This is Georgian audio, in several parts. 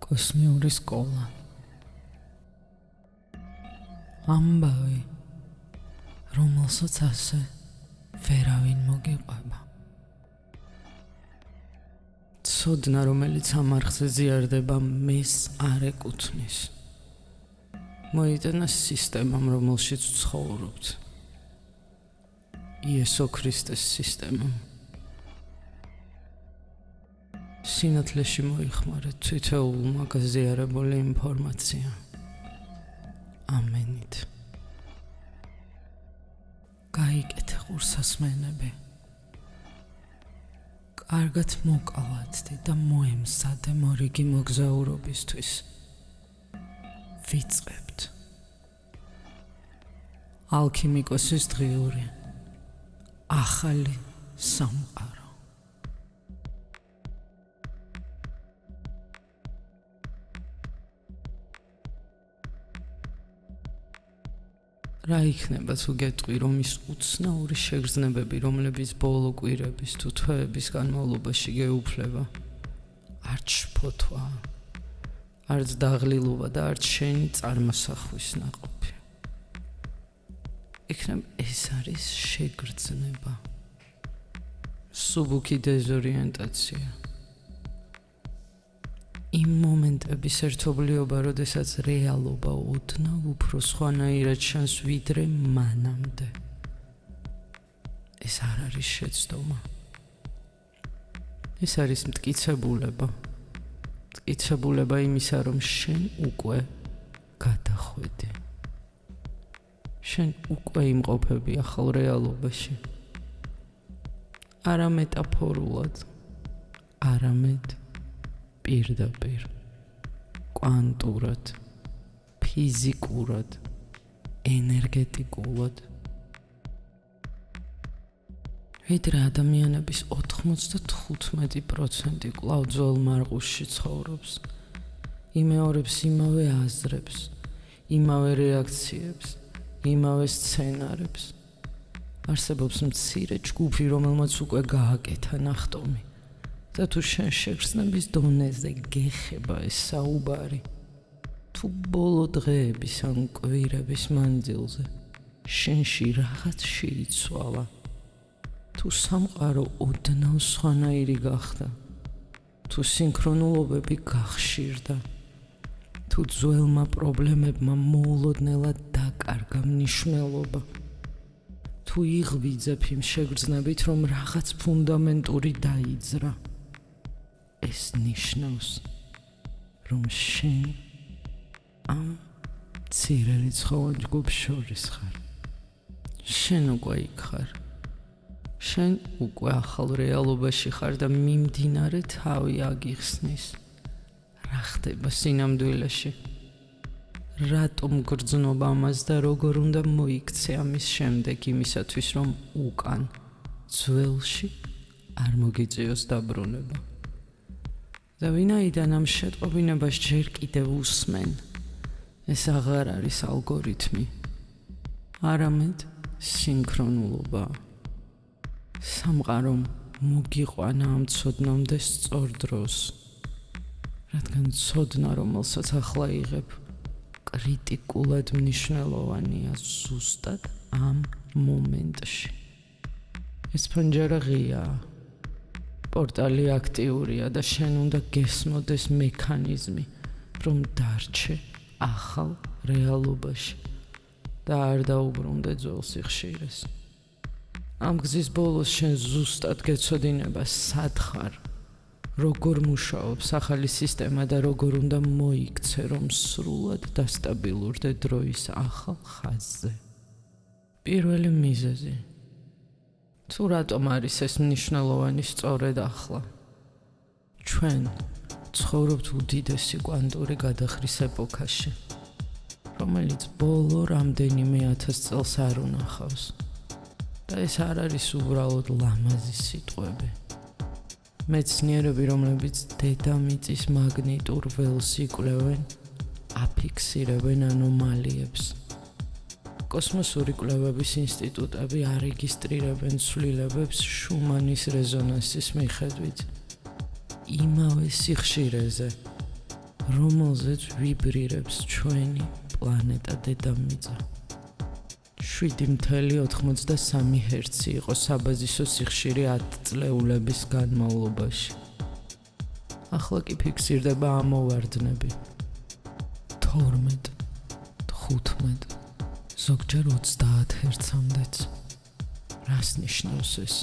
კოსმიური სკოლა. ამბავი, რომელსაც ასე ვერავინ მოგიყვება. ცოდნა, რომელიც ამარხზე ზიარდება, მეს არ ეკუთვნის. მოიტანა სისტემამ, რომელშიც ცხოვრობთ. იესო ქრისტეს სისტემამ. სინათლეში მოიხმარეთ თითოეულმა გაზიარებული ინფორმაცია. ამენით. გაიგეთ ყურსასმენები. კარგად მოკალათთ და მოემზადე მორიგი მოგზაურობისთვის. ვიწყებთ. ალქიმიკოსის დღიური. ახალი სამყარო. რა იქნება თუ გეტყვი, რომ ის უცნაური შეგრძნებები, რომლებიც ბოლო კვირების თუ თვეების განმავლობაში გეუფლება, არც შფოთვა, არც დაღლილობა და არც შენი წარმოსახვის ნაყოფი. იქნება ეს არის შეგრძნება, სუბუქი დეზორიენტაცია. იმ მომენტების ერთობლიობა, როდესაც რეალობა ოდნავ უფრო სხვანაირად ჩანს ვიდრე მანამდე. ეს არ არის შეცდომა. ეს არის მტკიცებულება. მტკიცებულება იმისა, რომ შენ უკვე გადახვედი. შენ უკვე იმყოფები ახალ რეალობაში. არა მეტაფორულად, არამედ პირდაპირ, კვანტურად, ფიზიკურად, ენერგეტიკულად. ვიდრე ადამიანების 95% კვლავ ძველ მარყუშში ცხოვრობს, იმეორებს იმავე აზრებს, იმავე რეაქციებს, იმავე სცენარებს. არსებობს მცირე ჯგუფი, რომელმაც უკვე გააკეთა ნახტომი. და თუ შენ შეგრძნების დონეზე გეხება ეს საუბარი, თუ ბოლო დღეების ან კვირების მანძილზე შენში რაღაც შეიცვალა, თუ სამყარო ოდნავ სხვანაირი გახდა, თუ სინქრონულობები გახშირდა, თუ ძველმა პრობლემებმა მოულოდნელად დაკარგა მნიშვნელობა, თუ იღვიძებ იმ შეგრძნებით, რომ რაღაც ფუნდამენტური დაიძრა, ეს ნიშნავს, რომ შენ ამ მცირე რიცხოვან ჯგუფს შორის ხარ. შენ უკვე იქ ხარ. შენ უკვე ახალ რეალობაში ხარ და მიმდინარე თავი აგიხსნის. რა ხდება სინამდვილეში? რატომ გრძნობა ამას და როგორ უნდა მოიქცე ამის შემდეგ იმისათვის, რომ უკან, ძველში არ მოგიწიოს დაბრუნება. და ვინაიდან ამ შეტყობინებას ჯერ კიდევ უსმენ, ეს აღარ არის ალგორითმი, არამედ სინქრონულობა. სამყარომ მოგიყვანა ამ ცოდნამდე სწორ დროს, რადგან ცოდნა, რომელსაც ახლა იღებ, კრიტიკულად მნიშვნელოვანია ზუსტად ამ მომენტში. ეს ფანჯარა ღიაა. პორტალი აქტიურია და შენ უნდა გესმოდეს მექანიზმი, რომ დარჩე ახალ რეალობაში და არ დაუბრუნდე ძველ სიხშირეს. ამ გზის ბოლოს შენ ზუსტად გეცოდინება სად ხარ, როგორ მუშაობს ახალი სისტემა და როგორ უნდა მოიქცე, რომ სრულად დასტაბილურდე დროის ახალ ხაზზე. პირველი მიზეზი. თუ რატომ არის ეს მნიშვნელოვანი სწორედ ახლა? ჩვენ ცხოვრობთ უდიდესი კვანტური გადახრის ეპოქაში, რომელიც ბოლო რამდენიმე 1000 წელს არ უნახავს. და ეს არ არის უბრალოდ ლამაზი სიტყვები. მეცნიერები, რომლებიც დედამიწის მაგნიტურ ველს იკვლევენ, აფიქსირებენ ანომალიებს. კოსმოსური კვლევების ინსტიტუტები არეგისტრირებენ ცვლილებებს შუმანის რეზონანსის მიხედვით. იმავე სიხშირეზე, რომელზეც ვიბრირებს ჩვენი პლანეტა დედამიწა. 7.83 ჰერცი იყო საბაზისო სიხშირე 10 წლეულების განმავლობაში. ახლა კი ფიქსირდება ამოვარდნები. 12, 15, ზოგჯერ 30 ჰერცამდეც. რას ნიშნავს ეს?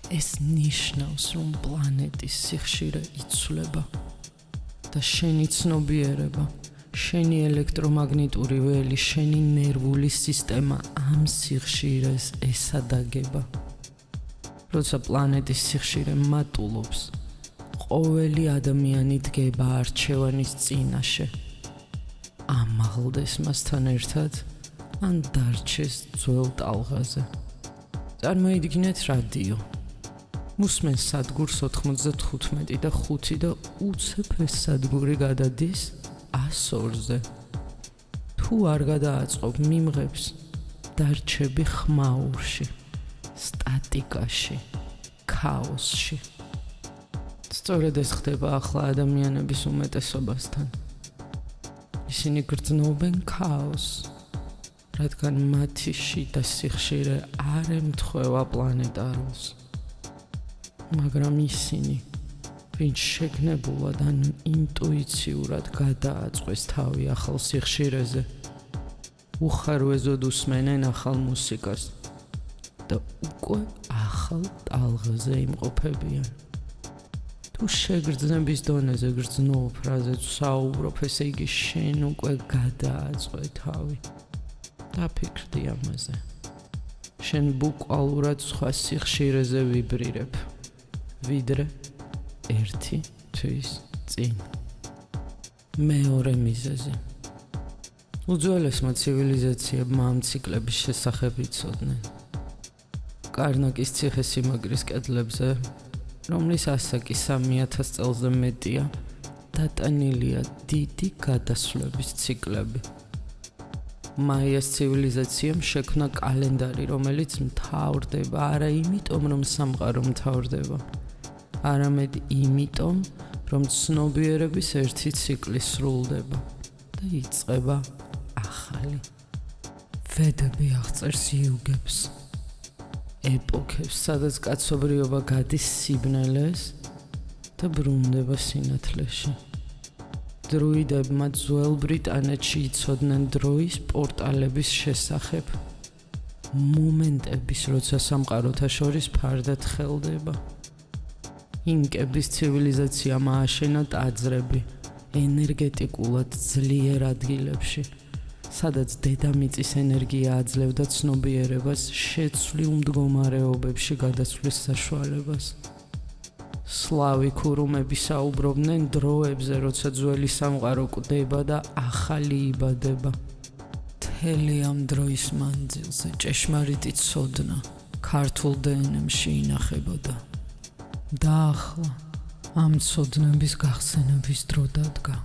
ეს ნიშნავს, რომ პლანეტის სიხშირე იცვლება და შენი ცნობიერება, შენი ელექტრომაგნიტური ველი, შენი ნერვული სისტემა ამ სიხშირეს ესადაგება. როცა პლანეტის სიხშირე მატულობს, ყოველი ადამიანი დგება არჩევანის წინაშე. ამაღლდეს მასთან ერთად, ან დარჩეს ძველ ტალღაზე. წარმოიდგინეთ რადიო. მუსმენს სადგურს 95 და 5 და უცებ ეს სადგური გადადის 102-ზე. თუ არ გადააწყობ მიმღებს, დარჩები ხმაურში, სტატიკაში, ქაოსში. სწორედ ეს ხდება ახლა ადამიანების უმეტესობასთან. ისინი გრძნობენ ქაოსს, რადგან მათი შიდა სიხშირე არ ემთხვევა პლანეტარულს. მაგრამ ისინი, ვინც შეგნებულად ან ინტუიციურად გადააწყვეს თავი ახალ სიხშირეზე, უხარვეზოდ უსმენენ ახალ მუსიკას და უკვე ახალ ტალღაზე იმყოფებიან. თუ შეგრძნების დონეზე გრძნობ, რაზეც საუბრობ, ესე იგი შენ უკვე გადააწყვე თავი. დაფიქრდი ამაზე. შენ ბუკვალურად სხვა სიხშირეზე ვიბრირებ, ვიდრე ერთი თვის წინ. მეორე მიზეზი. უძველესმა ცივილიზაციებმა ამ ციკლების შესახებ იცოდნენ. კარნაკის ციხესიმაგრის კედლებზე, რომლის ასაკი 3000 წელზე მეტია, დატანილია დიდი გადასვლების ციკლები. მაიას ცივილიზაციამ შექმნა კალენდარი, რომელიც მთავრდება არა იმიტომ, რომ სამყარო მთავრდება, არამედ იმიტომ, რომ ცნობიერების ერთი ციკლი სრულდება და იწყება ახალი. ვედები აღწერს იუგებს, ეპოქებს, სადაც კაცობრიობა გადის სიბნელეს და ბრუნდება სინათლეში. დროიდებმა ძველ ბრიტანეთში იცოდნენ დროის პორტალების შესახებ, მომენტების, როცა სამყაროთა შორის ფარდად ხელდება. ინკების ცივილიზაციამ ააშენა ტაძრები ენერგეტიკულად ძლიერ ადგილებში, სადაც დედამიწის ენერგია აძლევდა ცნობიერებას შეცვლილ მდგომარეობებში გადასვლის საშუალებას. სლავი ქურუმები საუბრობდნენ დროებზე, როცა ძველი სამყარო კვდება და ახალი იბადება. მთელი ამ დროის მანძილზე ჭეშმარიტი ცოდნა ქართულ დნმ-ში ინახებოდა. და ახლა ამ ცოდნების გახსენების დრო დადგა.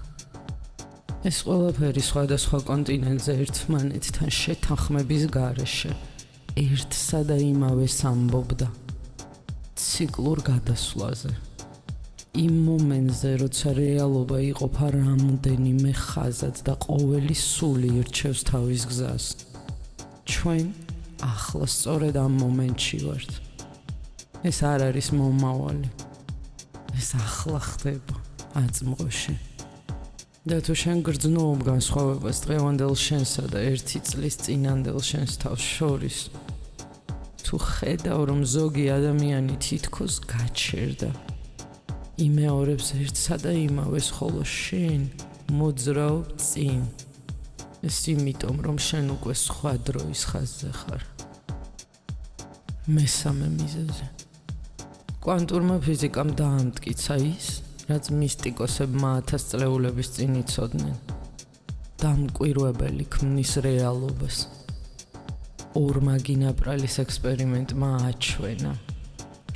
ეს ყველაფერი სხვადასხვა კონტინენტზე ერთმანეთთან შეთანხმების გარეშე ერთსა და იმავეს ამბობდა. ციკლურ გადასვლაზე. იმ მომენტზე, როცა რეალობა იყოფა რამდენიმე ხაზად და ყოველი სული ირჩევს თავის გზას. ჩვენ ახლა სწორედ ამ მომენტში ვართ. ეს არ არის მომავალი. ეს ახლა ხდება აწმყოში. და თუ შენ გრძნობ განსხვავებას დღევანდელ შენსა და 1 წლის წინანდელ შენს თავს შორის, თუ ხედავ, რომ ზოგი ადამიანი თითქოს გაჩერდა, იმეორებს ერთსა და იმავეს, ხოლო შენ მოძრაობ წინ. ეს იმიტომ, რომ შენ უკვე სხვა დროის ხაზზე ხარ. მესამე მიზეზი. კვანტურმა ფიზიკამ დაამტკიცა ის, რაც მისტიკოსებმა 1000 წლეულების წინ იცოდნენ. დამკვირვებელი ქმნის რეალობას. ორმა გინაპრალის ექსპერიმენტმა აჩვენა,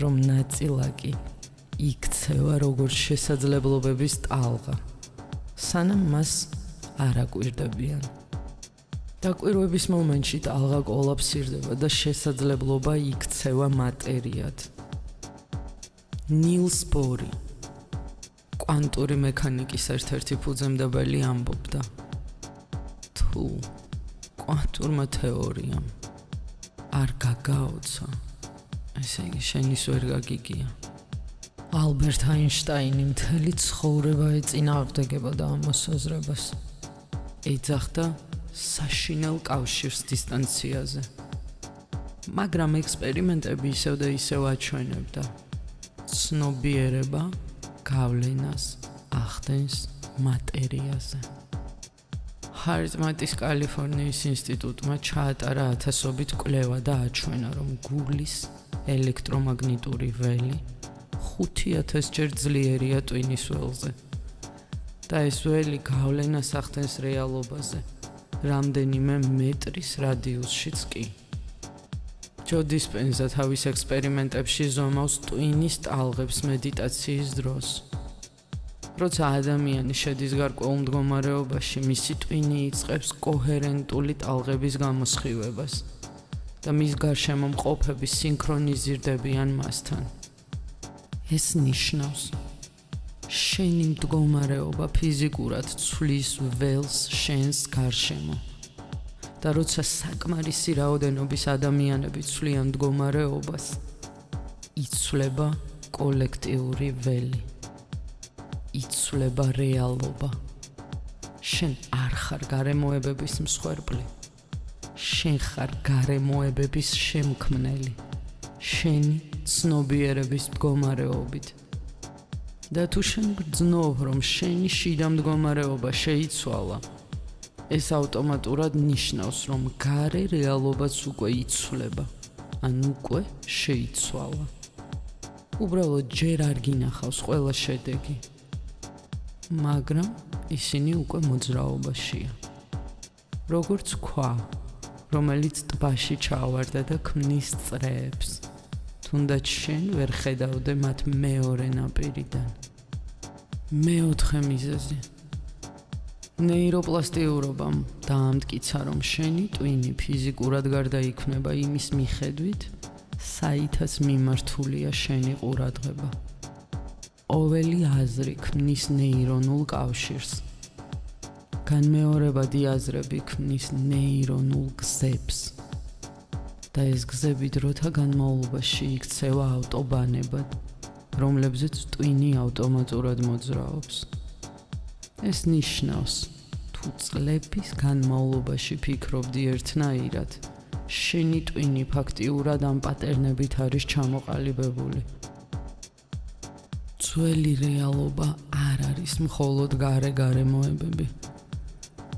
რომ ნაწილაკი იქცევა როგორც შესაძლებლობების ტალღა, სანამ მას არ აკვირდებიან. დაკვირვების მომენტში ტალღა კოლაფსირდება და შესაძლებლობა იქცევა მატერიად. ნილს ბორი, კვანტური მექანიკის ერთ-ერთი ფუძემდებელი ამბობდა, თუ კვანტურმა თეორიამ არ გაგაოცა, ესე იგი შენის ვერ გაგიგია. ალბერტ აინშტაინი მთელი ცხოვრება ეწინააღმდეგებოდა ამ მოსაზრებას. ეძახდა საშინელ კავშირს დისტანციაზე. მაგრამ ექსპერიმენტები ისევ და ისევ აჩვენებდა, ცნობიერება გავლენას ახდენს მატერიაზე. ჰარტმატის კალიფორნიის ინსტიტუტმა ჩაატარა ათასობით კვლევა და აჩვენა, რომ გულის ელექტრომაგნიტური ველი 5000 ჯერ ძლიერია ტვინის ველზე. და ეს ველი გავლენას ახდენს რეალობაზე, რამდენიმე მეტრის რადიუსშიც კი. ჯო დისპენზა თავის ექსპერიმენტებში ზომავს ტვინის ტალღებს მედიტაციის დროს. როცა ადამიანი შედის გარკვეულ მდგომარეობაში, მისი ტვინი იწყებს კოჰერენტული ტალღების გამოსხივებას და მის გარშემო მყოფები სინქრონიზირდებიან მასთან. ეს ნიშნავს, შენი მდგომარეობა ფიზიკურად ცვლის ველს შენს გარშემო. და როცა საკმარისი რაოდენობის ადამიანები ცვლიან მდგომარეობას, იცვლება კოლექტიური ველი. იცვლება რეალობა. შენ არ ხარ გარემოებების მსხვერპლი. შენ ხარ გარემოებების შემქმნელი. შენი ცნობიერების მდგომარეობით. და თუ შენ გძნობ, რომ შენი შიდა მდგომარეობა შეიცვალა, ეს ავტომატურად ნიშნავს, რომ გარე რეალობაც უკვე იცვლება, ან უკვე შეიცვალა. უბრალოდ ჯერ არ გინახავს ყველა შედეგი, მაგრამ ისინი უკვე მოძრაობაშია. როგორც ქვა, რომელიც ტბაში ჩავარდა და ქმნის წრეებს, თუნდაც შენ ვერ ხედავდე მათ მეორე ნაპირიდან. მეოთხე მიზეზი. ნეიროპლასტიურობამ დაამტკიცა, რომ შენი ტვინი ფიზიკურად გარდაიქმნება იმის მიხედვით, საითაც მიმართულია შენი ყურადღება. ყოველი აზრი ქმნის ნეირონულ კავშირს. განმეორებადი აზრები ქმნის ნეირონულ გზებს. და ეს გზები დროთა განმავლობაში იქცევა ავტობანებად, რომლებზეც ტვინი ავტომატურად მოძრაობს. ეს ნიშნავს, თუ წლების განმავლობაში ფიქრობდი ერთნაირად, შენი ტვინი ფაქტიურად ამ პატერნებით არის ჩამოყალიბებული. ძველი რეალობა არ არის მხოლოდ გარემოებები.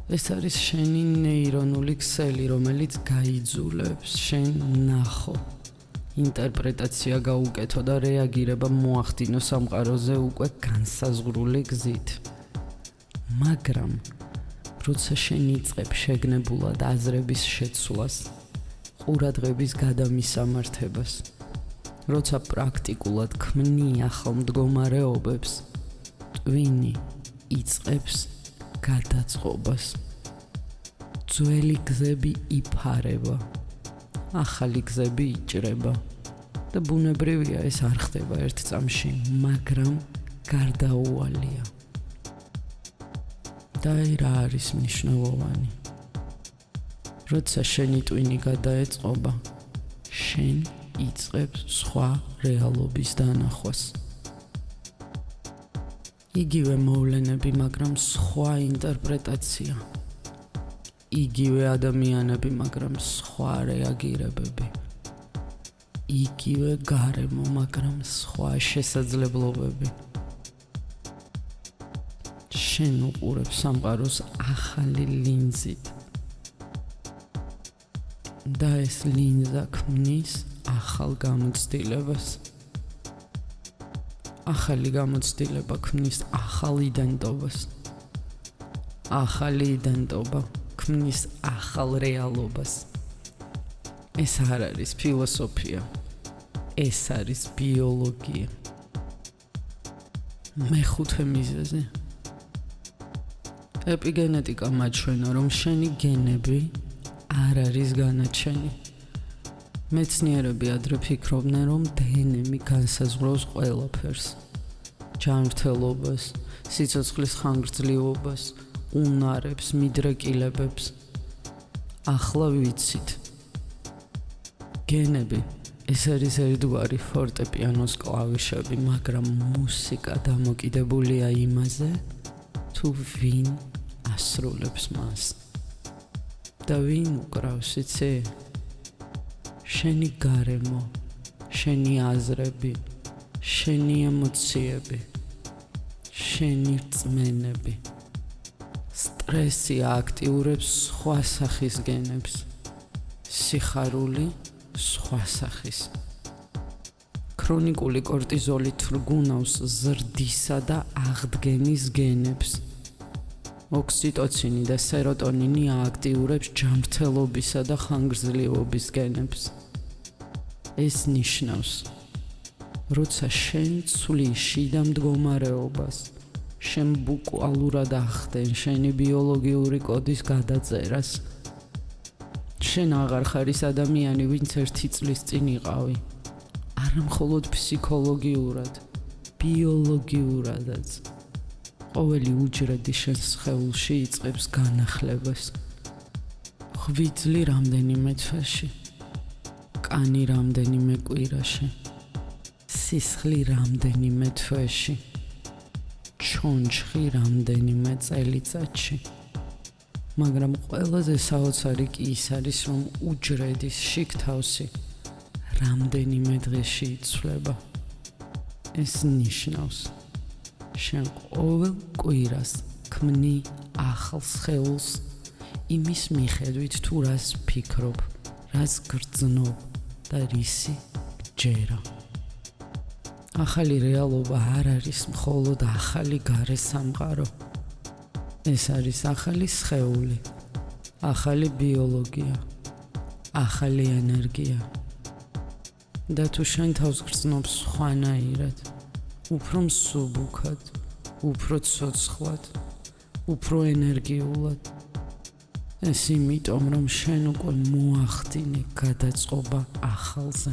ეს არის შენი ნეირონული ქსელი, რომელიც გაიძულებს შენ ნახო. ინტერპრეტაცია გაუკეთო და რეაგირება მოახდინო სამყაროზე უკვე განსაზღვრული გზით. მაგრამ როცა შენ იწყებ შეგნებულად აზრების შეცვლას, ყურადღების გადამისამართებას, როცა პრაქტიკულად ქმნი ახალ მდგომარეობებს, ტვინი იწყებს გადაწყობას. ძველი გზები იფარება, ახალი გზები იჭრება და ბუნებრივია ეს არ ხდება ერთ წამში, მაგრამ გარდაუვალია. და რა არის მნიშვნელოვანი? როცა შენი ტვინი გადაეწყობა, შენ იწყებს სხვა რეალობის დანახვას. იგივე მოვლენები, მაგრამ სხვა ინტერპრეტაცია. იგივე ადამიანები, მაგრამ სხვა რეაგირებები. იგივე გარემო, მაგრამ სხვა შესაძლებლობები. შენ უყურებ სამყაროს ახალი ლინზით. და ეს ლინზა ქმნის ახალ გამოცდილებას. ახალი გამოცდილება ქმნის ახალ იდენტობას. ახალი იდენტობა ქმნის ახალ რეალობას. ეს არ არის ფილოსოფია, ეს არის ბიოლოგია. მეხუთე მიზეზი. ეპიგენეტიკა მაჩვენა, რომ შენი გენები არ არის განაჩენი. მეცნიერები ადრე ფიქრობდნენ, რომ დნმ განსაზღვრავს ყველაფერს. ჯანმრთელობას, სიცოცხლის ხანგრძლივობას, უნარებს, მიდრეკილებებს. ახლა ვიცით. გენები ეს არის ერთგვარი ფორტეპიანოს კლავიშები, მაგრამ მუსიკა დამოკიდებულია იმაზე, თუ ვინ ასრულებს მას. და ვინ უკრავს, იცი? შენი გარემო, შენი აზრები, შენი ემოციები, შენი რწმენები. სტრესი აქტიურებს სხვა სახის გენებს. სიხარული სხვა სახის. ქრონიკული კორტიზოლი თრგუნავს ზრდისა და აღდგენის გენებს. ოქსიტოცინი და სეროტონინი აქტიურებს ჯანმრთელობისა და ხანგრძლივობის გენებს. ეს ნიშნავს, როცა შენ ცვლის შიდა მდგომარეობას, შენ ბუკვალურად ახდენ შენი ბიოლოგიური კოდის გადაწერას. შენ აღარ ხარ ის ადამიანი, ვინც 1 წლის წინ იყავი. არა მხოლოდ ფსიქოლოგიურად, ბიოლოგიურადაც. ყოველი უჯრედი შენს სხეულში იწყებს განახლებას. ღვიძლი რამდენიმე თვეში, კანი რამდენიმე კვირაში, სისხლი რამდენიმე თვეში, ჩონჩხი რამდენიმე წელიწადში. მაგრამ ყველაზე საოცარი კი ის არის, რომ უჯრედის შიგთავსი რამდენიმე დღეში იცვლება. ეს ნიშნავს, შენ ყოველ კვირას ქმნი ახალ სხეულს იმის მიხედვით, თუ რას ფიქრობ, რას გრძნობ და რისი ჯერა. ახალი რეალობა არ არის მხოლოდ ახალი გარე სამყარო. ეს არის ახალი სხეული, ახალი ბიოლოგია, ახალი ენერგია. და თუ შენ თავს გრძნობ სხვანაირად, უფრო მსუბუქად, უფრო ცოცხლად, უფრო ენერგიულად. ეს იმიტომ, რომ შენ უკვე მოახდინე გადაწყობა ახალზე.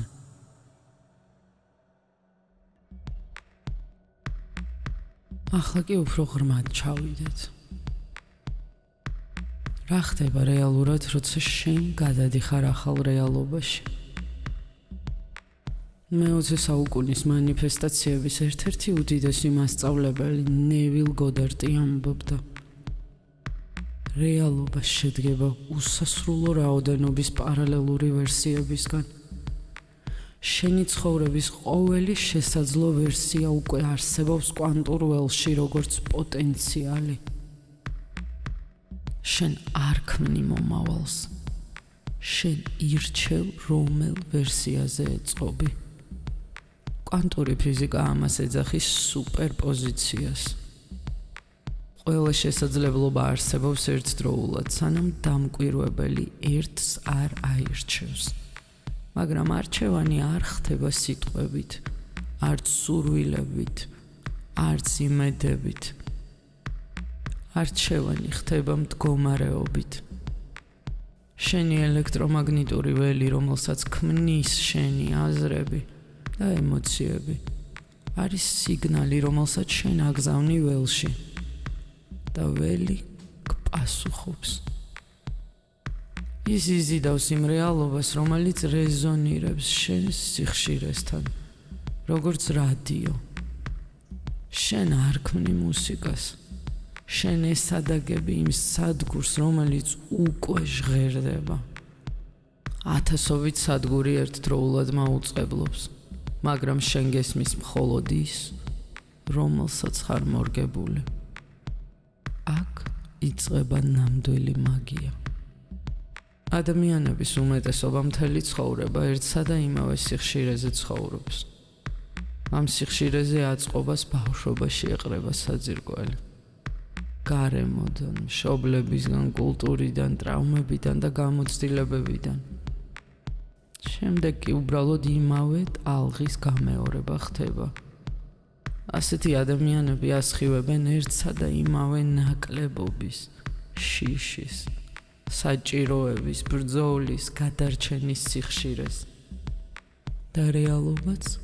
ახლა კი უფრო ღრმად ჩავიდეთ. რა ხდება რეალურად, როცა შენ გადადიხარ ახალ რეალობაში? მე-20 საუკუნის მანიფესტაციების ერთ-ერთი უდიდესი მასწავლებელი ნევილ გოდარტი ამბობდა, რეალობა შედგება უსასრულო რაოდენობის პარალელური ვერსიებისგან. შენი ცხოვრების ყოველი შესაძლო ვერსია უკვე არსებობს კვანტურ ველში, როგორც პოტენციალი. შენ არ ქმნი მომავალს. შენ ირჩევ, რომელ ვერსიაზე ეწყობი. კვანტური ფიზიკა ამას ეძახის სუპერპოზიციას. ყველა შესაძლებლობა არსებობს ერთდროულად, სანამ დამკვირვებელი ერთს არ აირჩევს. მაგრამ არჩევანი არ ხდება სიტყვებით, არც სურვილებით, არც იმედებით. არჩევანი ხდება მდგომარეობით. შენი ელექტრომაგნიტური ველი, რომელსაც ქმნის შენი აზრები და ემოციები, არის სიგნალი, რომელსაც შენ აგზავნი ველში და ველი გპასუხობს. ის იზიდავს იმ რეალობას, რომელიც რეზონირებს შენს სიხშირესთან, როგორც რადიო. შენ არ ქმნი მუსიკას. შენ ესადაგები იმ სადგურს, რომელიც უკვე ჟღერდება. ათასობით სადგური ერთდროულად მაუწყებლობს, მაგრამ შენ გესმის მხოლოდ ის, რომელსაც ხარ მორგებული. აქ იწყება ნამდვილი მაგია. ადამიანების უმეტესობა მთელი ცხოვრება ერთსა და იმავე სიხშირეზე ცხოვრობს. ამ სიხშირეზე აწყობას ბავშვობაში ეყრება საძირკველი. გარემოდან, მშობლებისგან, კულტურიდან, ტრაუმებიდან და გამოცდილებებიდან. შემდეგ კი უბრალოდ იმავე ტალღის გამეორება ხდება. ასეთი ადამიანები ასხივებენ ერთსა და იმავე ნაკლებობის, შიშის, საჭიროების, ბრძოლის, გადარჩენის სიხშირეს. და რეალობაც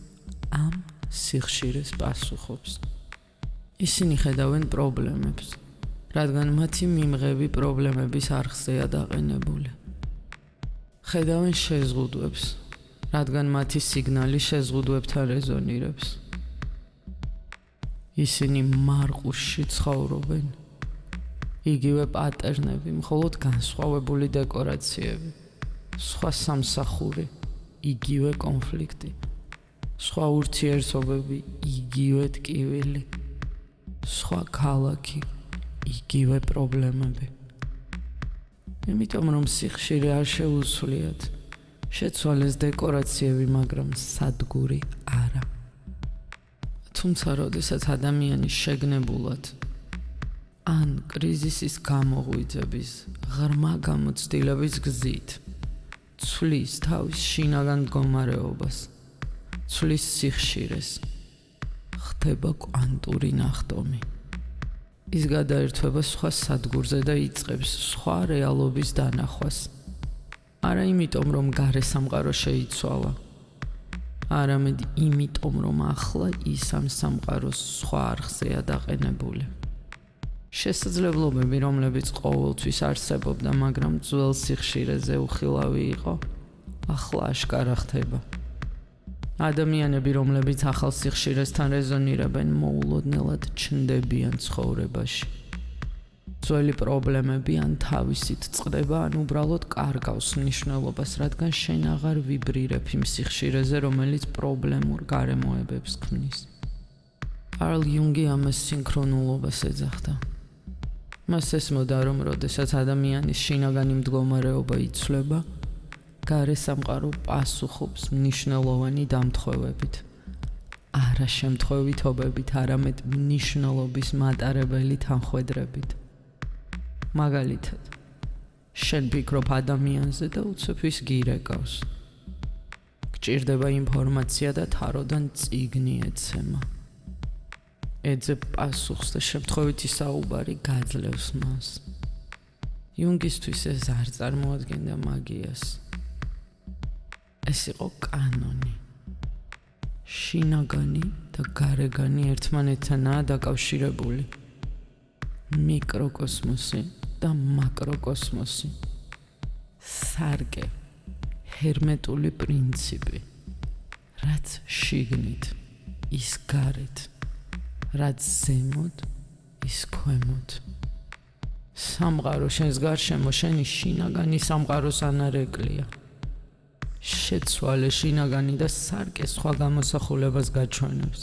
ამ სიხშირეს პასუხობს. ისინი ხედავენ პრობლემებს, რადგან მათი მიმღები პრობლემების არხზეა დაყენებული. ხედავენ შეზღუდვებს, რადგან მათი სიგნალი შეზღუდვებთან რეზონირებს. ისინი მარყუშში ცხოვრობენ. იგივე პატერნები, მხოლოდ განსხვავებული დეკორაციები, სხვა სამსახური, იგივე კონფლიქტი, სხვა ურთიერთობები, იგივე ტკივილი, სხვა ქალაქი, იგივე პრობლემები. იმიტომ რომ სიხშირე არ შეუცვლიათ, შეცვალეს დეკორაციები, მაგრამ სადგური არა. თუმცა როდესაც ადამიანი შეგნებულად ან კრიზისის გამოღვიძების, ღრმა გამოცდილების გზით ცვლის თავის შინაგან მდგომარეობას, ცვლის სიხშირეს, ხდება კვანტური ნახტომი. ის გადაერთვება სხვა სადგურზე და იწყებს სხვა რეალობის დანახვას. არა იმიტომ, რომ გარე სამყარო შეიცვალა, არამედ იმიტომ, რომ ახლა ის ამ სამყაროს სხვა არხზეა დაყენებული. შესაძლებლობები, რომლებიც ყოველთვის არსებობდა, მაგრამ ძველ სიხშირეზე უხილავი იყო, ახლა აშკარა ხდება. ადამიანები, რომლებიც ახალ სიხშირესთან რეზონირებენ, მოულოდნელად ჩნდებიან ცხოვრებაში. ძველი პრობლემები ან თავისით წყდება, ან უბრალოდ კარგავს მნიშვნელობას, რადგან შენ აღარ ვიბრირებ იმ სიხშირეზე, რომელიც პრობლემურ გარემოებებს ქმნის. კარლ იუნგი ამას სინქრონულობას ეძახდა. მას ესმოდა, რომ როდესაც ადამიანის შინაგანი მდგომარეობა იცვლება, გარე სამყარო პასუხობს მნიშვნელოვანი დამთხოვებით. არა შემთხვევითობებით, არამედ მნიშვნელობის მატარებელი თანხwebdrებით. მაგალითად, შენ ფიქრობ ადამიანზე და უცებ ის გირეკავს. გჭირდება ინფორმაცია და თაროდან წიგნი ეცემა. ეძებ პასუხს და შემთხვევითი საუბარი გაძლევს მას. იუნგისთვის ეს არ წარმოადგენდა მაგიას. ეს იყო კანონი. შინაგანი და გარეგანი ერთმანეთთანაა დაკავშირებული. მიკროკოსმოსი და მაკროკოსმოსი. სარკე, ჰერმეტული პრინციპი. რაც შიგნით, ის გარეთ. რაც ზემოთ, ის ქვემოთ. სამყარო შენს გარშემო შენი შინაგანი სამყაროს ანარეკლია. შეცვალე შინაგანი და სარკე სხვა გამოსახულებას გაჩვენებს.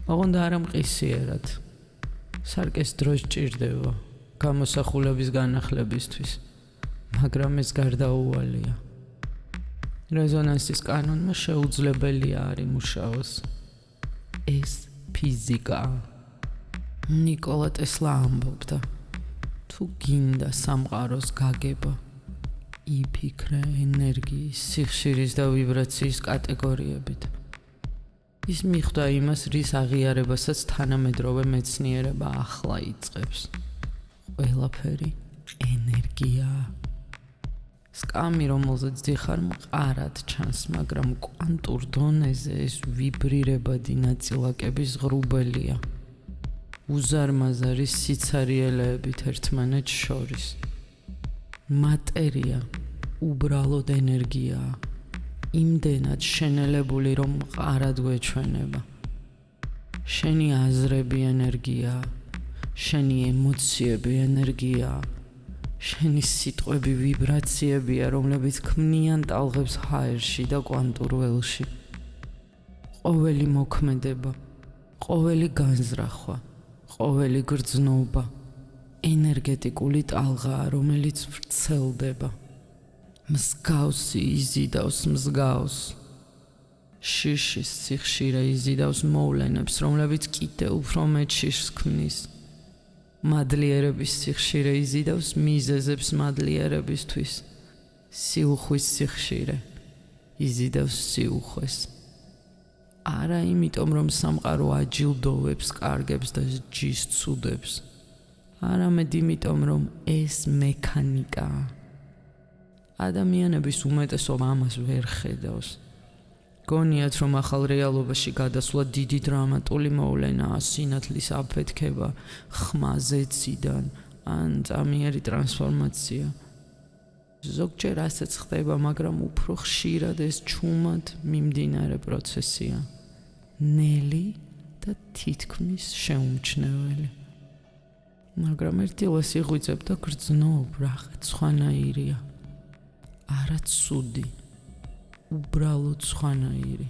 ოღონდ არა მყისიერად. სარკეს დრო სჭირდება გამოსახულების განახლებისთვის, მაგრამ ეს გარდაუვალია. რეზონანსის კანონმა შეუძლებელია არ იმუშაოს. ეს ფიზიკაა. ნიკოლა ტესლა ამბობდა, თუ გინდა სამყაროს გაგება, იფიქრე ენერგიის, სიხშირის და ვიბრაციის კატეგორიებით. ის მიხვდა იმას, რის აღიარებასაც თანამედროვე მეცნიერება ახლა იწყებს. ყველაფერი ენერგიაა. სკამი, რომელზეც დიხარ, მყარად ჩანს, მაგრამ კვანტურ დონეზე ეს ვიბრირებადი ნაწილაკების ღრუბელია. უზარმაზარი სიცარიელეებით ერთმანეთს შორის. მატერია უბრალოდ ენერგიაა. იმდენად შენელებული, რომ მყარად გვეჩვენება. შენი აზრები ენერგიაა. შენი ემოციები ენერგიაა. შენი სიტყვები ვიბრაციებია, რომლებიც ქმნიან ტალღებს ჰაერში და კვანტურ ველში. ყოველი მოქმედება, ყოველი განზრახვა, ყოველი გრძნობა ენერგეტიკული ტალღაა, რომელიც ვრცელდება. მსგავსი იზიდავს მსგავს. შიშის სიხშირე იზიდავს მოვლენებს, რომლებიც კიდევ უფრო მეტ შიშს ქმნის. მადლიერების სიხშირე იზიდავს მიზეზებს მადლიერებისთვის. სიუხვის სიხშირე იზიდავს სიუხვეს. არა იმიტომ, რომ სამყარო აჯილდოვებს, კარგებს და ჯის ცუდებს. არამედ იმიტომ, რომ ეს მექანიკაა. ადამიანების უმეტესობა ამას ვერ ხედავს. გონიათ, რომ ახალ რეალობაში გადასვლა დიდი დრამატული მოვლენაა, სინათლის აფეთქება, ხმა ზეციდან ან წამიერი ტრანსფორმაცია. ზოგჯერ ასეც ხდება, მაგრამ უფრო ხშირად ეს ჩუმად მიმდინარე პროცესია. ნელი და თითქმის შეუმჩნეველი. მაგრამ ერთილას იღვიძებ და გრძნობ, რაღაც სხვანაირია. არა ცუდი, უბრალოდ სხვანაირი.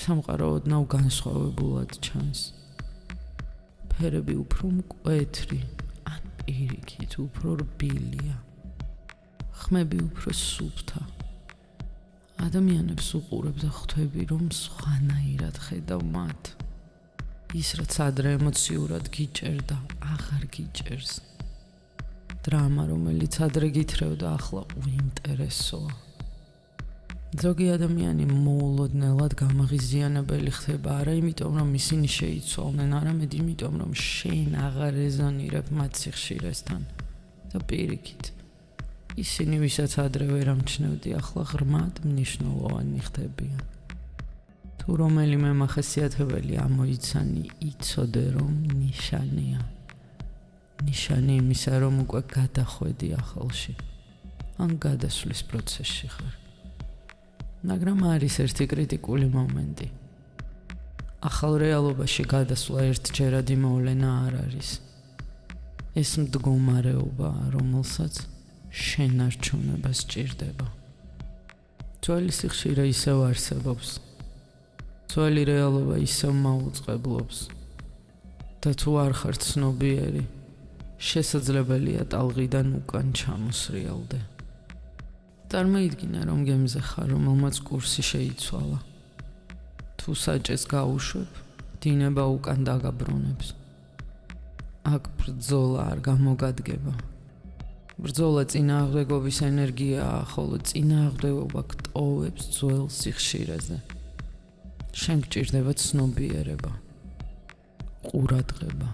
სამყარო ოდნავ განსხვავებულად ჩანს. ფერები უფრო მკვეთრი, ან პირიქით უფრო რბილია. ხმები უფრო სუფთა. ადამიანებს უყურებ და ხვდები, რომ სხვანაირად ხედავ მათ. ის, რაც ადრე ემოციურად გიჭერდა, აღარ გიჭერს. დრამა, რომელიც ადრე გითრევდა, ახლა უინტერესოა. ზოგი ადამიანი მოულოდნელად გამაღიზიანებელი ხდება, არა იმიტომ, რომ ისინი შეიცვალნენ, არამედ იმიტომ, რომ შენ აღარ რეზონირებ მათ სიხშირესთან. და პირიქით, ისინი, ვისაც ადრე ვერ ამჩნევდი, ახლა ღრმად მნიშვნელოვანი ხდებიან. თუ რომელიმე მახასიათებელი ამოიცანი, იცოდე, რომ ნიშანია. ნიშანი იმისა, რომ უკვე გადახვედი ახალში, ან გადასვლის პროცესში ხარ. მაგრამ არის ერთი კრიტიკული მომენტი. ახალ რეალობაში გადასვლა ერთჯერადი მოვლენა არ არის. ეს მდგომარეობა, რომელსაც შენარჩუნება სჭირდება. ძველი სიხშირე ისევ არსებობს. ძველი რეალობა ისევ მაუწყებლობს. და თუ არ ხარ ცნობიერი, შესაძლებელია ტალღიდან უკან ჩამოსრიალდე. წარმოიდგინე, რომ გემზე ხარ, რომელმაც კურსი შეიცვალა. თუ საჭეს გაუშვებ, დინება უკან დაგაბრუნებს. აქ ბრძოლა არ გამოგადგება. ბრძოლა წინააღმდეგობის ენერგიაა, ხოლო წინააღმდეგობა გტოვებს ძველ სიხშირეზე. შენ გჭირდება ცნობიერება, ყურადღება,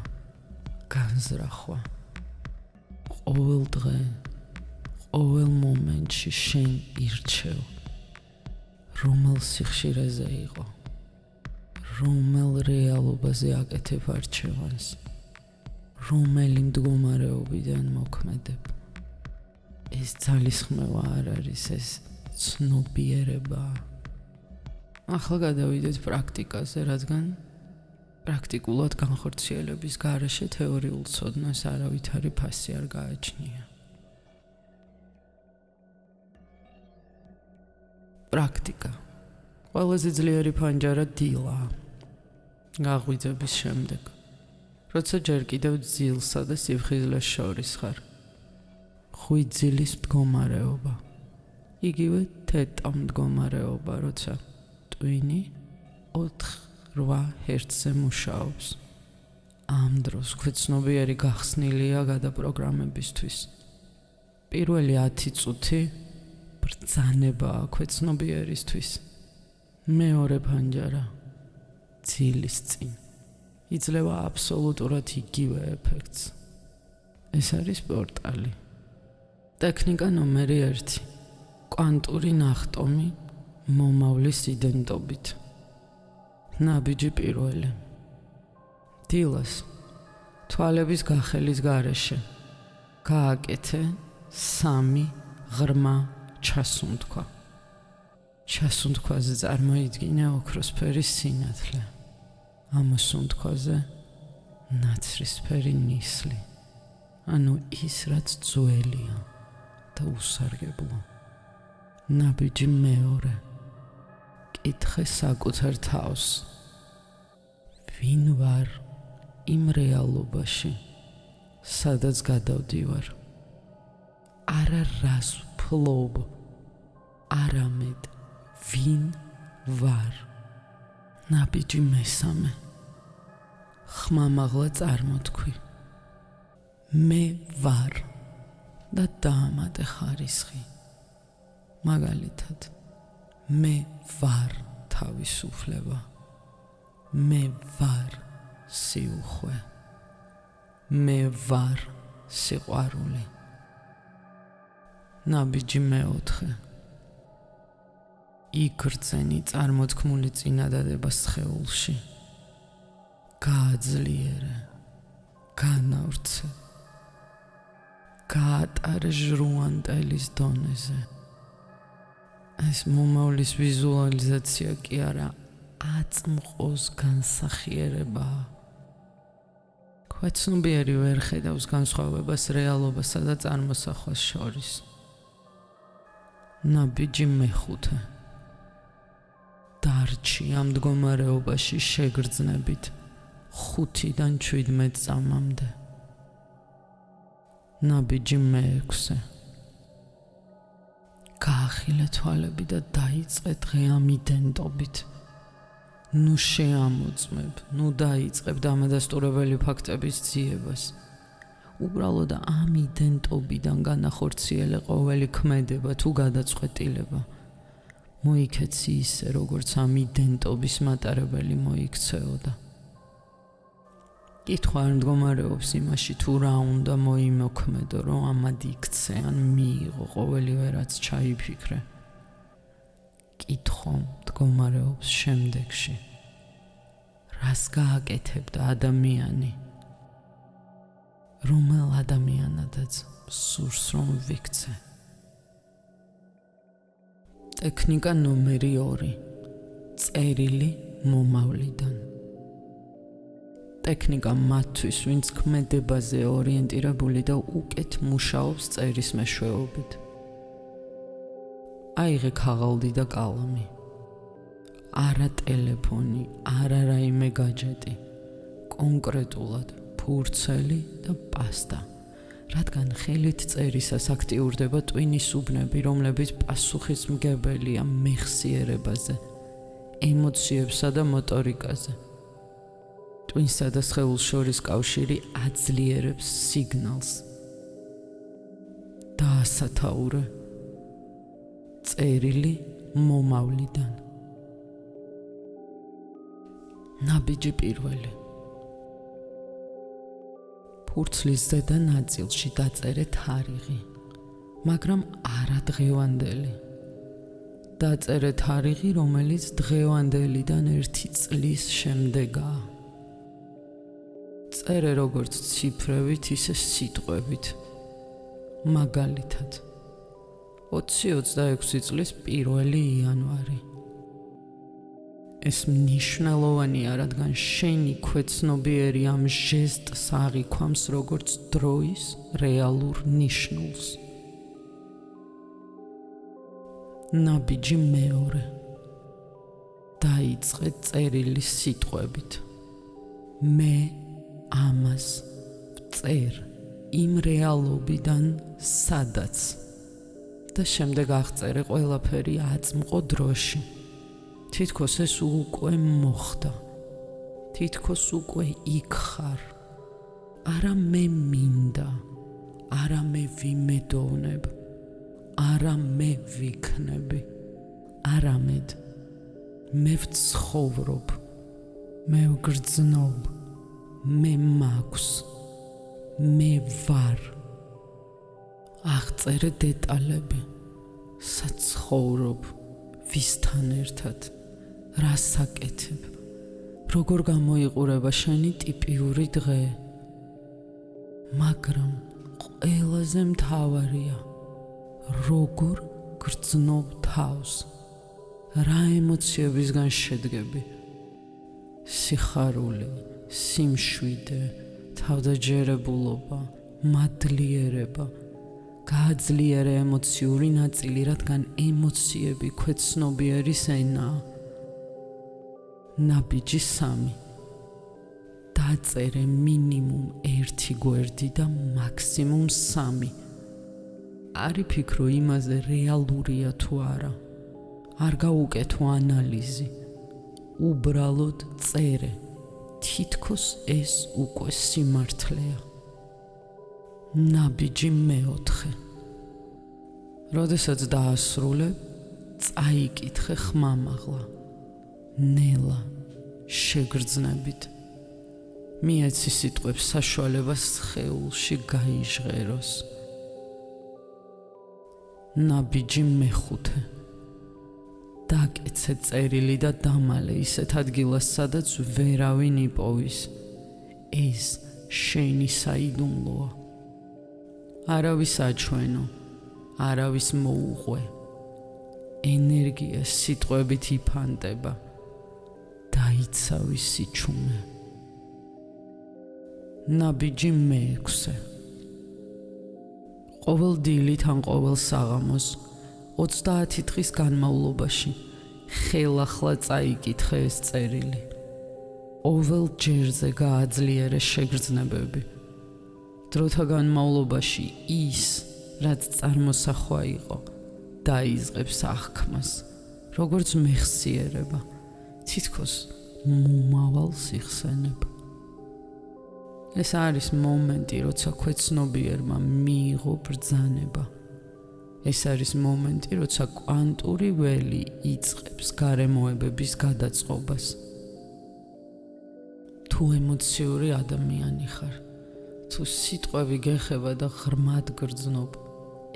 განზრახვა. ყოველ დღე, ყოველ მომენტში შენ ირჩევ, რომელ სიხშირეზე იყო, რომელ რეალობაზე აკეთებ არჩევანს, რომელი მდგომარეობიდან მოქმედებ. ეს ძალისხმევა არ არის, ეს ცნობიერებაა. ახლა გადავიდეთ პრაქტიკაზე, რადგან პრაქტიკულად განხორციელების გარეშე თეორიულ ცოდნას არავითარი ფასი არ გააჩნია. პრაქტიკა. ყველაზე ძლიერი ფანჯარა დილაა. გაღვიძების შემდეგ. როცა ჯერ კიდევ ძილსა და სიფხიზლეს შორის ხარ. ხვიძილის მდგომარეობა. იგივე თეტა მდგომარეობა, როცა ტვინი 4-8 ჰერცზე მუშაობს. ამ დროს ქვეცნობიერი გახსნილია გადაპროგრამებისთვის. პირველი 10 წუთი ბრძანებაა ქვეცნობიერისთვის. მეორე ფანჯარა ძილის წინ იძლევა აბსოლუტურად იგივე ეფექტს. ეს არის პორტალი. ტექნიკა ნომერი 1. კვანტური ნახტომი მომავლის იდენტობით. ნაბიჯი პირველი. დილას თვალების გახელის გარეშე გააკეთე 3 ღრმა ჩასუნთქვა. ჩასუნთქვაზე წარმოიდგინე ოქროსფერის სინათლე. ამოსუნთქვაზე ნაცრისფერი ნისლი. ანუ ის, რაც ძველია და უსარგებლო. ნაბიჯი მეორე. კითხე საკუთარ თავს. ვინ ვარ იმ რეალობაში, სადაც გადავდივარ? არა რას ვფლობ, არამედ ვინ ვარ. ნაბიჯი მესამე. ხმამაღლა წარმოთქვი. მე ვარ და დაამატე ხარისხი. მაგალითად, მე ვარ თავისუფლება. მე ვარ სიუხვე. მე ვარ სიყვარული. ნაბიჯი მეოთხე. იგრძენი წარმოთქმული წინადადება სხეულში. გააძლიერე, განავრცე, გაატარე ჟრუანტელის დონეზე. ეს მომავლის ვიზუალიზაცია კი არა, აწმყოს განსახიერებაა. ქვეცნობიერი ვერ ხედავს განსხვავებას რეალობასა და წარმოსახვას შორის. ნაბიჯი მეხუთე. დარჩი ამ მდგომარეობაში შეგრძნებით 5-დან 17 წამამდე. ნაბიჯი მეექვსე. გაახილე თვალები და დაიწყე დღე ამ იდენტობით. ნუ შეამოწმებ, ნუ დაიწყებ დამადასტურებელი ფაქტების ძიებას. უბრალოდ ამ იდენტობიდან განახორციელე ყოველი ქმედება თუ გადაწყვეტილება. მოიქეცი ისე, როგორც ამ იდენტობის მატარებელი მოიქცეოდა. კითხვა არ მდგომარეობს იმაში, თუ რა უნდა მოიმოქმედო, რომ ამად იქცე ან მიიღო ყოველივე, რაც ჩაიფიქრე. კითხვა მდგომარეობს შემდეგში. რას გააკეთებდა ადამიანი? რომელ ადამიანადაც სურს რომ ვიქცე? ტექნიკა ნომერი 2. წერილი მომავლიდან. ტექნიკა მათთვის, ვინც ქმედებაზე ორიენტირებული და უკეთ მუშაობს წერის მეშვეობით. აიღე ქაღალდი და კალამი. არა ტელეფონი, არა რაიმე გაჯეტი. კონკრეტულად ფურცელი და პასტა. რადგან ხელით წერისას აქტიურდება ტვინის უბნები, რომლებიც პასუხისმგებელია მეხსიერებაზე, ემოციებსა და მოტორიკაზე. ტვინსა და სხეულს შორის კავშირი აძლიერებს სიგნალს. დაასათაურე. წერილი მომავლიდან. ნაბიჯი პირველი. ფურცლის ზედა ნაწილში დაწერე თარიღი, მაგრამ არა დღევანდელი. დაწერე თარიღი, რომელიც დღევანდელიდან 1 წლის შემდეგაა. წერე როგორც ციფრებით, ისე სიტყვებით. მაგალითად, 2026 წლის 1 იანვარი. ეს მნიშვნელოვანია, რადგან შენი ქვეცნობიერი ამ ჟესტს აღიქვამს როგორც დროის რეალურ ნიშნულს. ნაბიჯი მეორე. დაიწყე წერილი სიტყვებით. მე ამას ვწერ იმ რეალობიდან, სადაც. და შემდეგ აღწერე ყველაფერი აწმყო დროში. თითქოს ეს უკვე მოხდა. თითქოს უკვე იქ ხარ. არა მე მინდა, არა მე ვიმედოვნებ, არა მე ვიქნები, არამედ მე ვცხოვრობ, მე ვგრძნობ, მე მაქვს, მე ვარ. აღწერე დეტალები. საცხოვრობ, ვისთან ერთად, რას აკეთებ, როგორ გამოიყურება შენი ტიპიური დღე. მაგრამ ყველაზე მთავარია, როგორ გრძნობ თავს, რა ემოციებისგან შედგები. სიხარული, სიმშვიდე, თავდაჯერებულობა, მადლიერება. გააძლიერე ემოციური ნაწილი, რადგან ემოციები ქვეცნობიერი ენაა. ნაბიჯი 3. დაწერე მინიმუმ 1 გვერდი და მაქსიმუმ 3. არი ფიქრო იმაზე რეალურია თუ არა. არ გაუკეთო ანალიზი, უბრალოდ წერე, თითქოს ეს უკვე სიმართლეა. ნაბიჯი მეოთხე. როდესაც დაასრულებ, წაიკითხე ხმამაღლა, ნელა, შეგრძნებით. მიეცი სიტყვებს საშუალებას სხეულში გაიჟღეროს. ნაბიჯი მეხუთე. დაკეცე წერილი და დამალე ისეთ ადგილას, სადაც ვერავინ იპოვის. ეს შენი საიდუმლოა. არავის აჩვენო, არავის მოუღვე. ენერგია სიტყვებით იფანტება. დაიცავი სიჩუმე. ნაბიჯი მეექვსე. ყოველ დილით ან ყოველ საღამოს 30 დღის განმავლობაში ხელახლა წაიკითხე ეს წერილი. ყოველ ჯერზე გააძლიერე შეგრძნებები. დროთა განმავლობაში ის, რაც წარმოსახვა იყო, დაიწყებს აღქმას, როგორც მეხსიერება, თითქოს მომავალს იხსენებ. ეს არის მომენტი, როცა ქვეცნობიერმა მიიღო ბრძანება. ეს არის მომენტი, როცა კვანტური ველი იწყებს გარემოებების გადაწყობას. თუ ემოციური ადამიანი ხარ, თუ სიტყვები გეხება და ღრმად გრძნობ,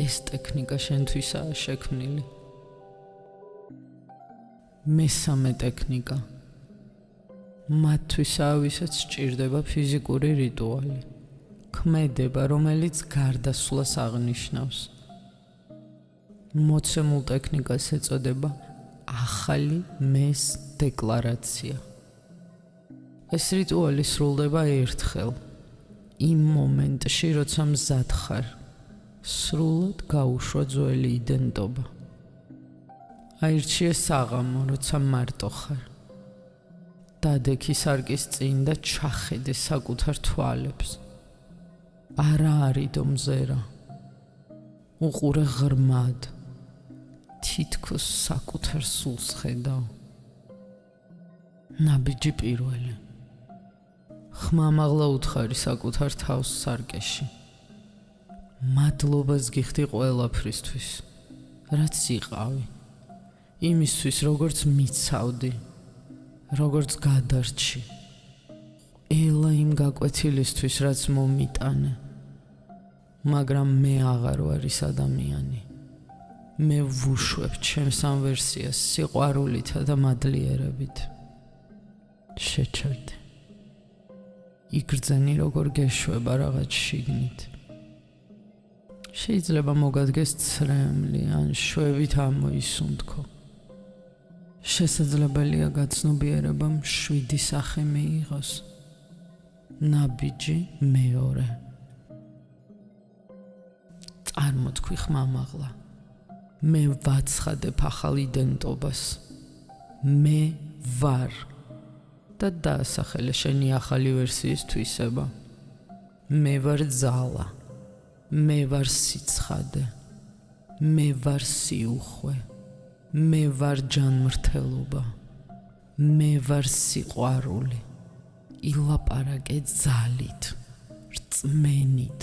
ეს ტექნიკა შენთვისაა შექმნილი. მესამე ტექნიკა. მათთვისაა, ვისაც სჭირდება ფიზიკური რიტუალი, ქმედება, რომელიც გარდასვლას აღნიშნავს. მოცემულ ტექნიკას ეწოდება ახალი მეს დეკლარაცია. ეს რიტუალი სრულდება ერთხელ, იმ მომენტში, როცა მზად ხარ, სრულად გაუშვა ძველი იდენტობა. აირჩიე საღამო, როცა მარტო ხარ. დადექი სარკის წინ და ჩახედე საკუთარ თვალებს. არა არიდო მზერა. უყურე ღრმად. თითქოს საკუთარ სულს ხედავ. ნაბიჯი პირველი. ხმამაღლა უთხარი საკუთარ თავს სარკეში. მადლობას გიხდი ყველაფრისთვის, რაც იყავი. იმისთვის, როგორც მიცავდი, როგორც გადარჩი. ელა იმ გაკვეთილისთვის, რაც მომიტანე. მაგრამ მე აღარ ვარ ის ადამიანი. მე ვუშვებ ჩემს ამ ვერსიას სიყვარულითა და მადლიერებით. შეჩერდი. იგრძენი როგორ გეშვება რაღაც შიგნით. შეიძლება მოგადგეს ცრემლი ან შვებით ამოისუნთქო. შესაძლებელია გაცნობიერებამ 7 სახე მიიღოს. ნაბიჯი მეორე. წარმოთქვი ხმამაღლა. მე ვაცხადებ ახალ იდენტობას. მე ვარ და დაასახელე შენი ახალი ვერსიის თვისება. მე ვარ ძალა. მე ვარ სიცხადე. მე ვარ სიუხვე. მე ვარ ჯანმრთელობა. მე ვარ სიყვარული. ილაპარაკე ძალით, რწმენით.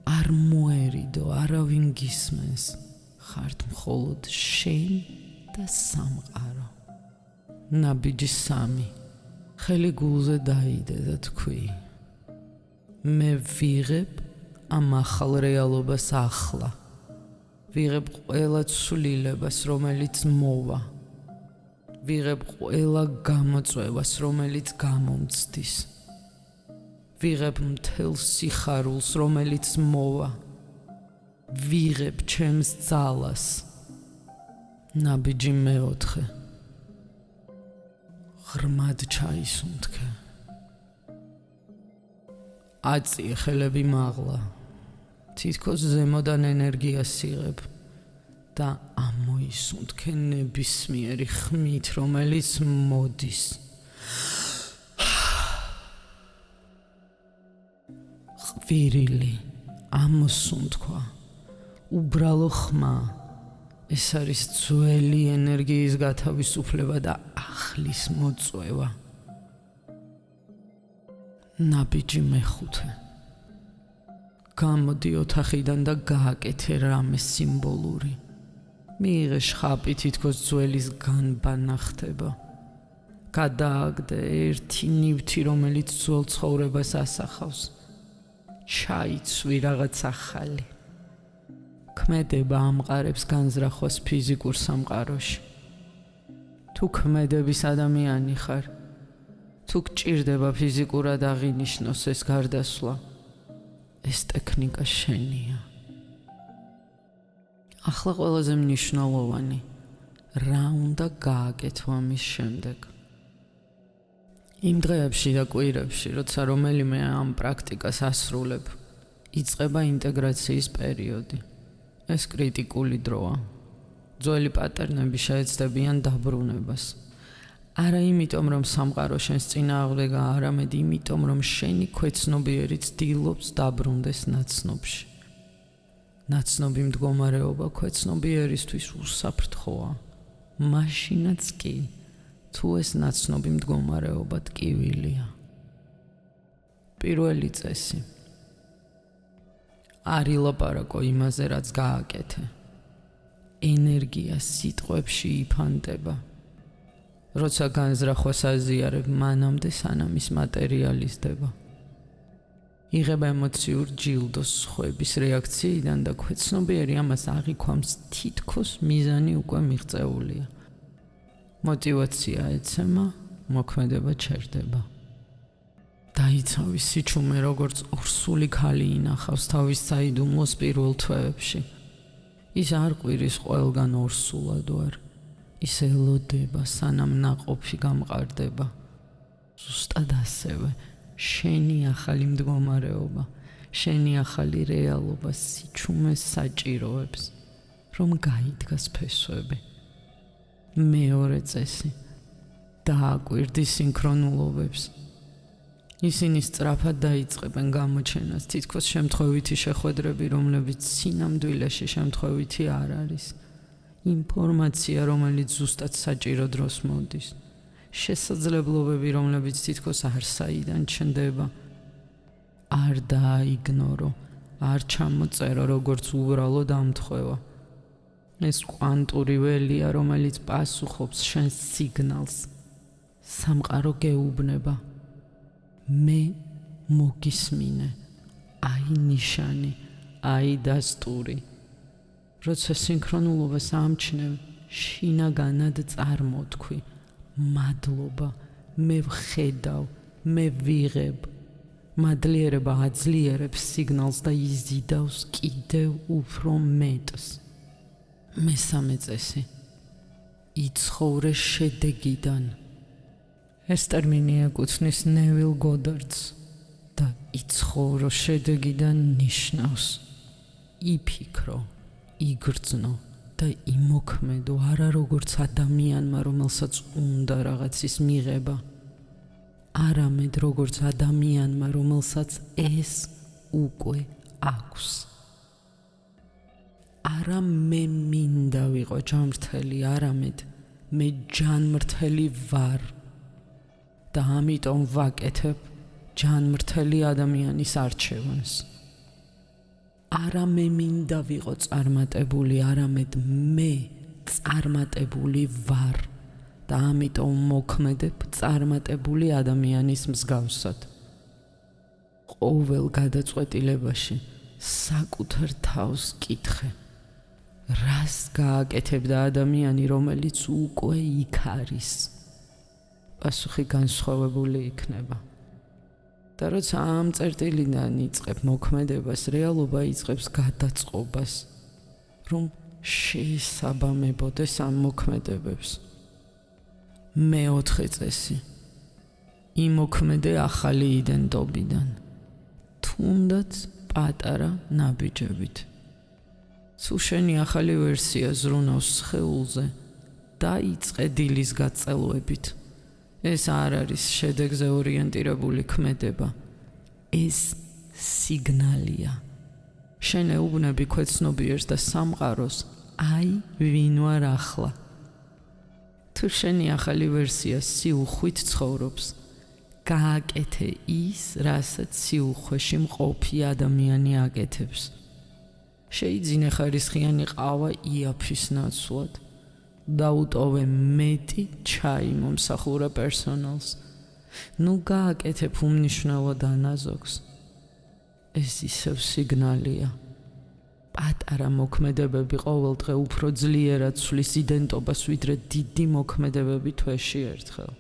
არ მოერიდო, არავინ გისმენს. ხართ მხოლოდ შენ და სამყარო. ნაბიჯი 3. ხელი გულზე დაიდე და თქვი. მე ვიღებ ამ ახალ რეალობას ახლა. ვიღებ ყველა ცვლილებას, რომელიც მოვა. ვიღებ ყველა გამოწვევას, რომელიც გამომცდის. ვიღებ მთელ სიხარულს, რომელიც მოვა. ვიღებ ჩემს ძალას. ნაბიჯი მეოთხე. ღრმად ჩაისუნთქე. აწიე ხელები მაღლა. თითქოს ზემოდან ენერგიას იღებ და ამოისუნთქე ნებისმიერი ხმით, რომელიც მოდის. ყვირილი, ამოსუნთქვა, უბრალო ხმა, ეს არის ძველი ენერგიის გათავისუფლება და ახლის მოწვევა. ნაბიჯი მეხუთე. გამოდი ოთახიდან და გააკეთე რამე სიმბოლური. მიიღე შხაპი, თითქოს ძველის განბანა ხდება. გადააგდე ერთი ნივთი, რომელიც ძველ ცხოვრებას ასახავს. ჩაიცვი რაღაც ახალი. ქმედება ამყარებს განზრახვას ფიზიკურ სამყაროში. თუ ქმედების ადამიანი ხარ, თუ გჭირდება ფიზიკურად აღინიშნოს ეს გარდასვლა, ეს ტექნიკა შენია. ახლა ყველაზე მნიშვნელოვანი, რა უნდა გააკეთო ამის შემდეგ. იმ დღეებში და კვირებში, როცა რომელიმე ამ პრაქტიკას ასრულებ, იწყება ინტეგრაციის პერიოდი. ეს კრიტიკული დროა. ძველი პატერნები შეეცდებიან დაბრუნებას. არა იმიტომ, რომ სამყარო შენს წინააღმდეგა, არამედ იმიტომ, რომ შენი ქვეცნობიერი ცდილობს დაბრუნდეს ნაცნობში. ნაცნობი მდგომარეობა ქვეცნობიერისთვის უსაფრთხოა. მაშინაც კი, თუ ეს ნაცნობი მდგომარეობა ტკივილია. პირველი წესი. არ ილაპარაკო იმაზე, რაც გააკეთე. ენერგია სიტყვებში იფანტება. როცა განზრახვას აზიარებ, მანამდე სანამ ის მატერიალიზდება. იღებ ემოციურ ჯილდოს სხვების რეაქციიდან და ქვეცნობიერი ამას აღიქვამს, თითქოს მიზანი უკვე მიღწეულია. მოტივაცია ეცემა, მოქმედება ჩერდება. დაიცავი სიჩუმე, როგორც ორსული ქალი ინახავს თავის საიდუმლოს პირველ თვეებში. ის არ ყვირის ყველგან ორსულად ვარ. ის ელოდება, სანამ ნაყოფი გამყარდება. ზუსტად ასევე, შენი ახალი მდგომარეობა, შენი ახალი რეალობა სიჩუმეს საჭიროებს, რომ გაიდგას ფესვები. მეორე წესი. დააკვირდი სინქრონულობებს. ისინი სწრაფად დაიწყებენ გამოჩენას, თითქოს შემთხვევითი შეხვედრები, რომლებიც სინამდვილეში შემთხვევითი არ არის. ინფორმაცია, რომელიც ზუსტად საჭირო დროს მოდის. შესაძლებლობები, რომლებიც თითქოს არსაიდან ჩნდება. არ დააიგნორო, არ ჩამოწერო, როგორც უბრალო დამთხვევა. ეს კვანტური ველია, რომელიც პასუხობს შენს სიგნალს. სამყარო გეუბნება. მე მოგისმინე, აი ნიშანი, აი დასტური. როცა სინქრონულობას ამჩნევ, შინაგანად წარმოთქვი, მადლობა, მე ვხედავ, მე ვიღებ. მადლიერება აძლიერებს სიგნალს და იზიდავს კიდევ უფრო მეტს. მესამე წესი. იცხოვრე შედეგიდან. ეს ტერმინი ეკუთვნის ნევილ გოდარდს და იცხოვრო შედეგიდან ნიშნავს იფიქრო, იგრძნო და იმოქმედო არა როგორც ადამიანმა, რომელსაც უნდა რაღაცის მიღება, არამედ როგორც ადამიანმა, რომელსაც ეს უკვე აქვს. არა მე მინდა ვიყო ჯანმრთელი, არამედ მე ჯანმრთელი ვარ. და ამიტომ ვაკეთებ ჯანმრთელი ადამიანის არჩევანს. არა მე მინდა ვიყო წარმატებული, არამედ მე წარმატებული ვარ და ამიტომ მოქმედებ წარმატებული ადამიანის მსგავსად. ყოველ გადაწყვეტილებაში საკუთარ თავს კითხე. რას გააკეთებდა ადამიანი, რომელიც უკვე იქ არის? პასუხი განსხვავებული იქნება. და როცა ამ წერტილიდან იწყებ მოქმედებას, რეალობა იწყებს გადაწყობას, რომ შეესაბამებოდეს ამ მოქმედებებს. მეოთხე წესი. იმოქმედე ახალი იდენტობიდან, თუნდაც პატარა ნაბიჯებით. თუ შენი ახალი ვერსია ზრუნავს სხეულზე, დაიწყე დილის გაწელვებით. ეს არ არის შედეგზე ორიენტირებული ქმედება. ეს სიგნალია. შენ ეუბნები ქვეცნობიერს და სამყაროს აი ვინ ვარ ახლა. თუ შენი ახალი ვერსია სიუხვით ცხოვრობს, გააკეთე ის, რასაც სიუხვეში მყოფი ადამიანი აკეთებს. შეიძინე ხარისხიანი ყავა იაფის ნაცვლად. დაუტოვე მეტი ჩაი მომსახურე პერსონალს. ნუ გააკეთებ უმნიშვნელო დანაზოგს. ეს ისევ სიგნალია. პატარა მოქმედებები ყოველდღე უფრო ძლიერად ცვლის იდენტობას, ვიდრე დიდი მოქმედებები თვეში ერთხელ.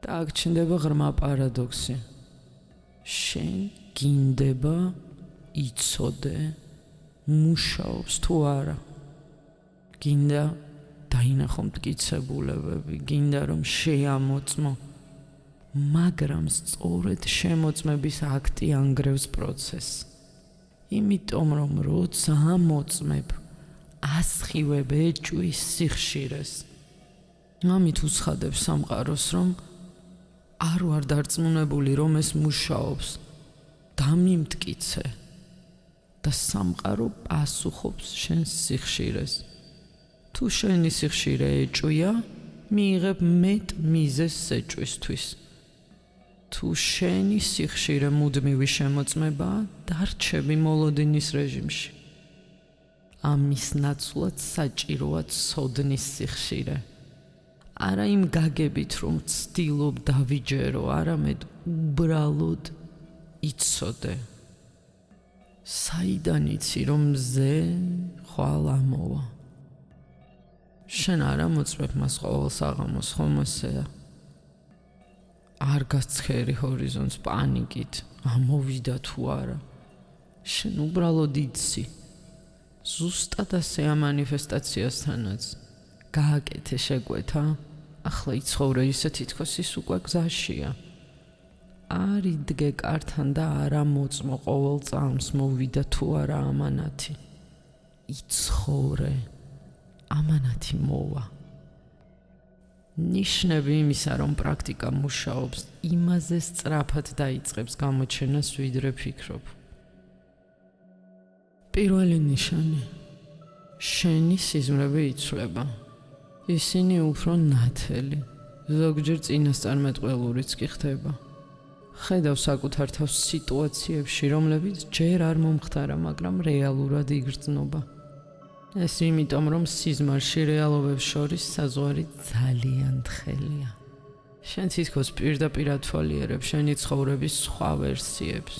და აქ ჩნდება ღრმა პარადოქსი. შენ გინდება იცოდე მუშაობს თუ არა. გინდა დაინახო მტკიცებულებები, გინდა რომ შეამოწმო, მაგრამ სწორედ შემოწმების აქტი ანგრევს პროცესს. იმიტომ რომ როცა ამოწმებ, ასხივებ ეჭვის სიხშირეს. ამით უცხადებ სამყაროს, რომ არ ვარ დარწმუნებული, რომ ეს მუშაობს. დამიმტკიცე და სამყარო პასუხობს შენს სიხშირეს. თუ შენი სიხშირე ეჭვია, მიიღებ მეტ მიზეზს ეჭვისთვის. თუ შენი სიხშირე მუდმივი შემოწმებაა, დარჩები მოლოდინის რეჟიმში. ამის ნაცვლად საჭიროა ცოდნის სიხშირე. არა იმ გაგებით, რომ ცდილობ დავიჯერო, არამედ უბრალოდ იცოდე. საიდან იცი, რომ მზე ხვალ ამოვა? შენ არ ამოწმებ მას ყოველ საღამოს, ხომ ესეა? არ გასცხერი ჰორიზონტს პანიკით, ამოვიდა თუ არა. შენ უბრალოდ იცი. ზუსტად ასე ამ მანიფესტაციასთანაც. გააკეთე შეკვეთა, ახლა იცხოვრე ისე თითქოს ის უკვე გზაშია. არ იდგე კართან და არ ამოწმო ყოველ წამს მოვიდა თუ არა ამანათი. იცხოვრე, ამანათი მოვა. ნიშნები იმისა, რომ პრაქტიკა მუშაობს, იმაზე სწრაფად დაიწყებს გამოჩენას, ვიდრე ფიქრობ. პირველი ნიშანი. შენი სიზმრები იცვლება. ისინი უფრო ნათელი, ზოგჯერ წინასწარმეტყველურიც კი ხდება. ხედავ საკუთარ თავს სიტუაციებში, რომლებიც ჯერ არ მომხდარა, მაგრამ რეალურად იგრძნობა. ეს იმიტომ, რომ სიზმარში რეალობებს შორის საზღვარი ძალიან თხელია. შენ თითქოს პირდაპირ ათვალიერებ შენი ცხოვრების სხვა ვერსიებს.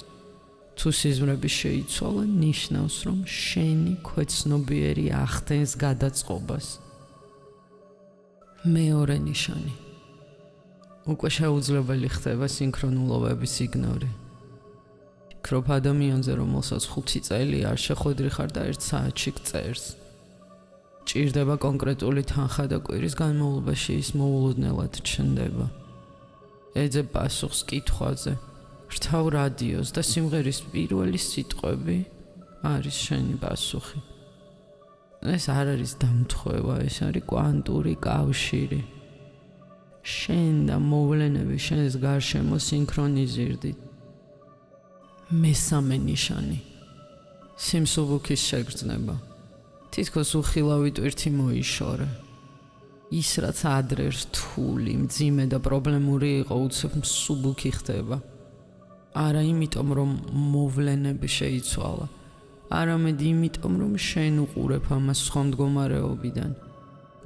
თუ სიზმრები შეიცვალა, ნიშნავს, რომ შენი ქვეცნობიერი ახდენს გადაწყობას. მეორე ნიშანი. უკვე შეუძლებელი ხდება სინქრონულობების იგნორი. ფიქრობ ადამიანზე, რომელსაც 5 წელი არ შეხვედრი ხარ და 1 საათში გწერს. ჭირდება კონკრეტული თანხა და კვირის განმავლობაში ის მოულოდნელად ჩნდება. ეძებ პასუხს კითხვაზე, რთავ რადიოს და სიმღერის პირველი სიტყვები არის შენი პასუხი. ეს არ არის დამთხვევა, ეს არის კვანტური კავშირი. შენ და მოვლენები შენს გარშემო სინქრონიზირდით. მესამე ნიშანი. სიმსუბუქის შეგრძნება. თითქოს უხილავი ტვირთი მოიშორე. ის რაც ადრე რთული, მძიმე და პრობლემური იყო, უცებ მსუბუქი ხდება. არა იმიტომ, რომ მოვლენები შეიცვალა, არამედ იმიტომ, რომ შენ უყურებ ამას სხვა მდგომარეობიდან,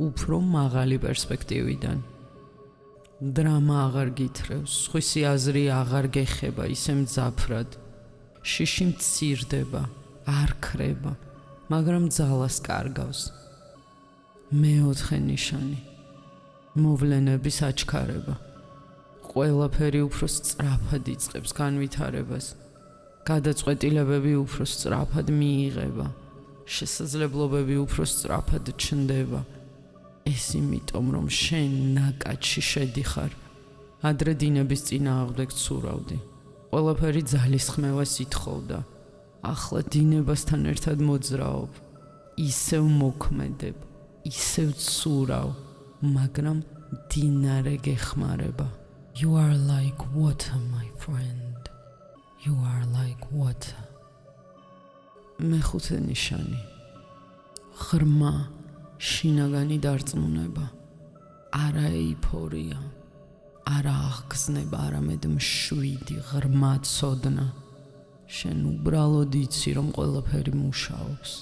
უფრო მაღალი პერსპექტივიდან. დრამა აღარ გითრევს, სხვისი აზრი აღარ გეხება ისე მძაფრად. შიში მცირდება, არ ქრება, მაგრამ ძალას კარგავს. მეოთხე ნიშანი. მოვლენების აჩქარება. ყველაფერი უფრო სწრაფად იწყებს განვითარებას. გადაწყვეტილებები უფრო სწრაფად მიიღება. შესაძლებლობები უფრო სწრაფად ჩნდება. ეს იმიტომ, რომ შენ ნაკადში შედიხარ. ადრე დინების წინააღმდეგ ცურავდი. ყველაფერი ძალისხმევას ითხოვდა. ახლა დინებასთან ერთად მოძრაობ. ისევ მოქმედებ, ისევ ცურავ, მაგრამ დინარე გეხმარება. You are like water, my friend. You are like water. მეხუთე ნიშანი. ღრმა შინაგანი დარწმუნება, არა ეიფორია, არა აღგზნება, არამედ მშვიდი ღრმა ცოდნა. შენ უბრალოდ იცი, რომ ყველაფერი მუშაობს.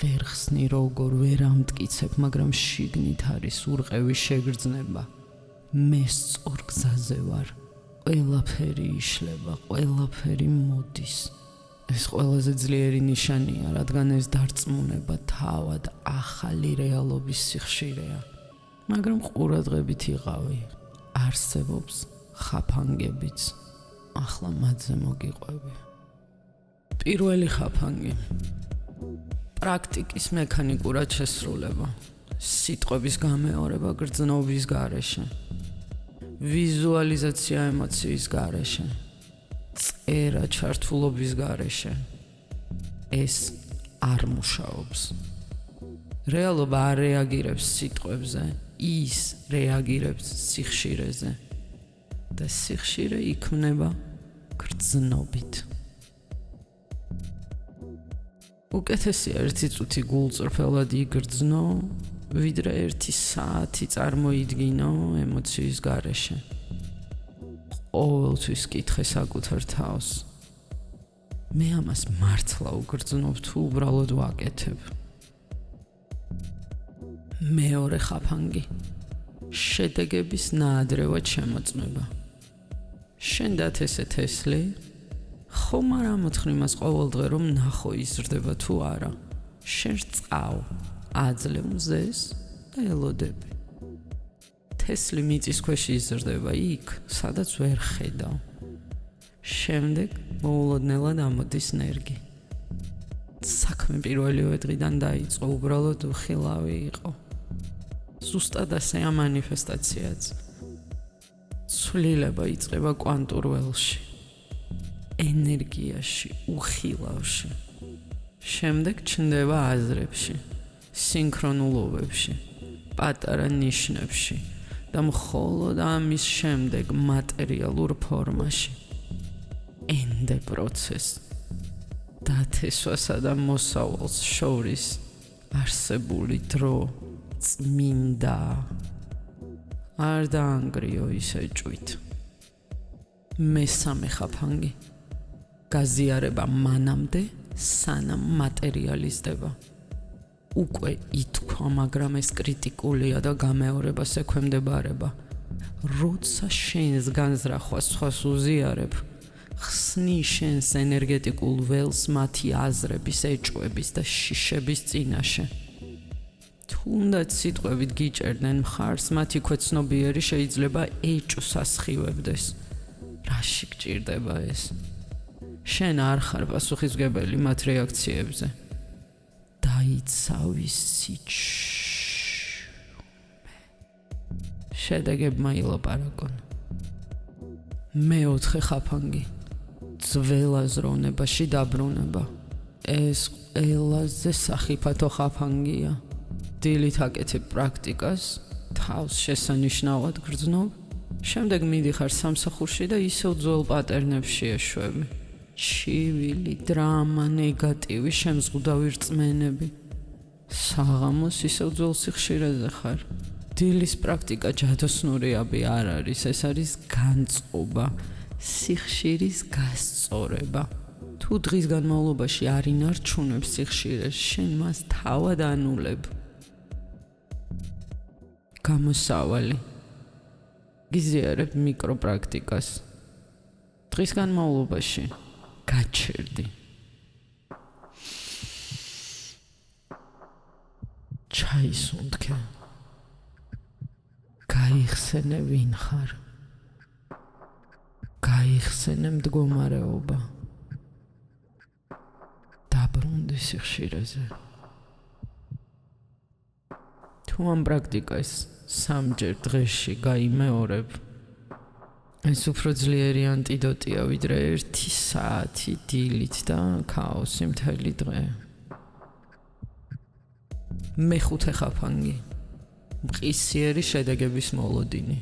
ვერ ხსნი როგორ, ვერ ამტკიცებ, მაგრამ შიგნით არის ურყევი შეგრძნება. მე სწორ გზაზე ვარ. ყველაფერი იშლება, ყველაფერი მოდის. ეს ყველაზე ძლიერი ნიშანია, რადგან ეს დარწმუნება თავად ახალი რეალობის სიხშირეა. მაგრამ ყურადღებით იყავი, არსებობს ხაფანგებიც. ახლა მათზე მოგიყვები. პირველი ხაფანგი. პრაქტიკის მექანიკურად შესრულება. სიტყვების გამეორება გრძნობის გარეშე. ვიზუალიზაცია ემოციის გარეშე. წერა ჩართულობის გარეშე. ეს არ მუშაობს. რეალობა არ რეაგირებს სიტყვებზე, ის რეაგირებს სიხშირეზე. და სიხშირე იქმნება გრძნობით. უკეთესია 1 წუთი გულწრფელად იგრძნო, ვიდრე 1 საათი წარმოიდგინო ემოციის გარეშე. ყოველთვის კითხე საკუთარ თავს. მე ამას მართლა უგრძნობ თუ უბრალოდ ვაკეთებ? მეორე ხაფანგი. შედეგების ნაადრევად შემოწმება. შენ დათესე თესლი? ხომ არა მოთხრი მას ყოველდღე რომ ნახო იზრდება თუ არა. შენ რწყავ, აძლევ მზეს და ელოდები. თესლი მიწის ქვეშ იზრდება იქ, სადაც ვერ ხედავ. შემდეგ მოულოდნელად ამოდის ნერგი. საქმე პირველივე დღიდან დაიწყო, უბრალოდ უხილავი იყო. ზუსტად ასე მანიფესტაციაც. ცვლილება იწყება კვანტურ ველში. ენერგიაში, უხილავში. შემდეგ ჩნდება აზრებში, სინქრონულობებში, პატარა ნიშნებში და მხოლოდ ამის შემდეგ მატერიალურ ფორმაში. ენდე პროცესი. დათესვასა და მოსავალს შორის არსებული დრო წმინდა. არ დაანგრიო ისე ჭვით. მესამე ხაფანგი. გაზიარება მანამდე, სანამ მატერიალიზდება. უკვე ითქვა, მაგრამ ეს კრიტიკულია და გამეორებას ექვემდებარება. როცა შენს განზრახვას სხვას უზიარებ, ხსნი შენს ენერგეტიკულ ველს მათი აზრების, ეჭვების და შიშების წინაშე. თუნდაც სიტყვებით გიჭერდნენ მხარს, მათი ქვეცნობიერი შეიძლება ეჭვს ასხივებდეს. რაში გჭირდება ეს? შენ არ ხარ პასუხისმგებელი მათ რეაქციებზე. დაიცავი სიჩუმე. შედეგებმა ილაპარაკონ. მეოთხე ხაფანგი. ძველ აზროვნებაში დაბრუნება. ეს ყველაზე სახიფათო ხაფანგია. დილით აკეთებ პრაქტიკას, თავს შესანიშნავად გრძნობ, შემდეგ მიდიხარ სამსახურში და ისევ ძველ პატერნებში ეშვები. ჩივილი, დრამა, ნეგატივი, შემზღუდავი რწმენები. საღამოს ისევ ძველ სიხშირეზე ხარ. დილის პრაქტიკა ჯადოსნურიაბი არ არის, ეს არის განწყობა, სიხშირის გასწორება. თუ დღის განმავლობაში არ ინარჩუნებ სიხშირეს, შენ მას თავად ანულებ. გამოსავალი. გიზიარებ მიკროპრაქტიკას. დღის განმავლობაში გაჩერდი. ჩაის უნდქე. გაიხსენე ვინ ხარ. გაიხსენე მდგომარეობა. დაბრუნდი სიხშირეზე. თუ ამ პრაქტიკას 3 დღეში გაიმეორებ, ეს უფრო ძლიერი ანტიდოტია, ვიდრე 1 საათი დილით და ქაოსი მთელი დღე. მეხუთე ხაფანგი. მყისიერი შედეგების მოლოდინი.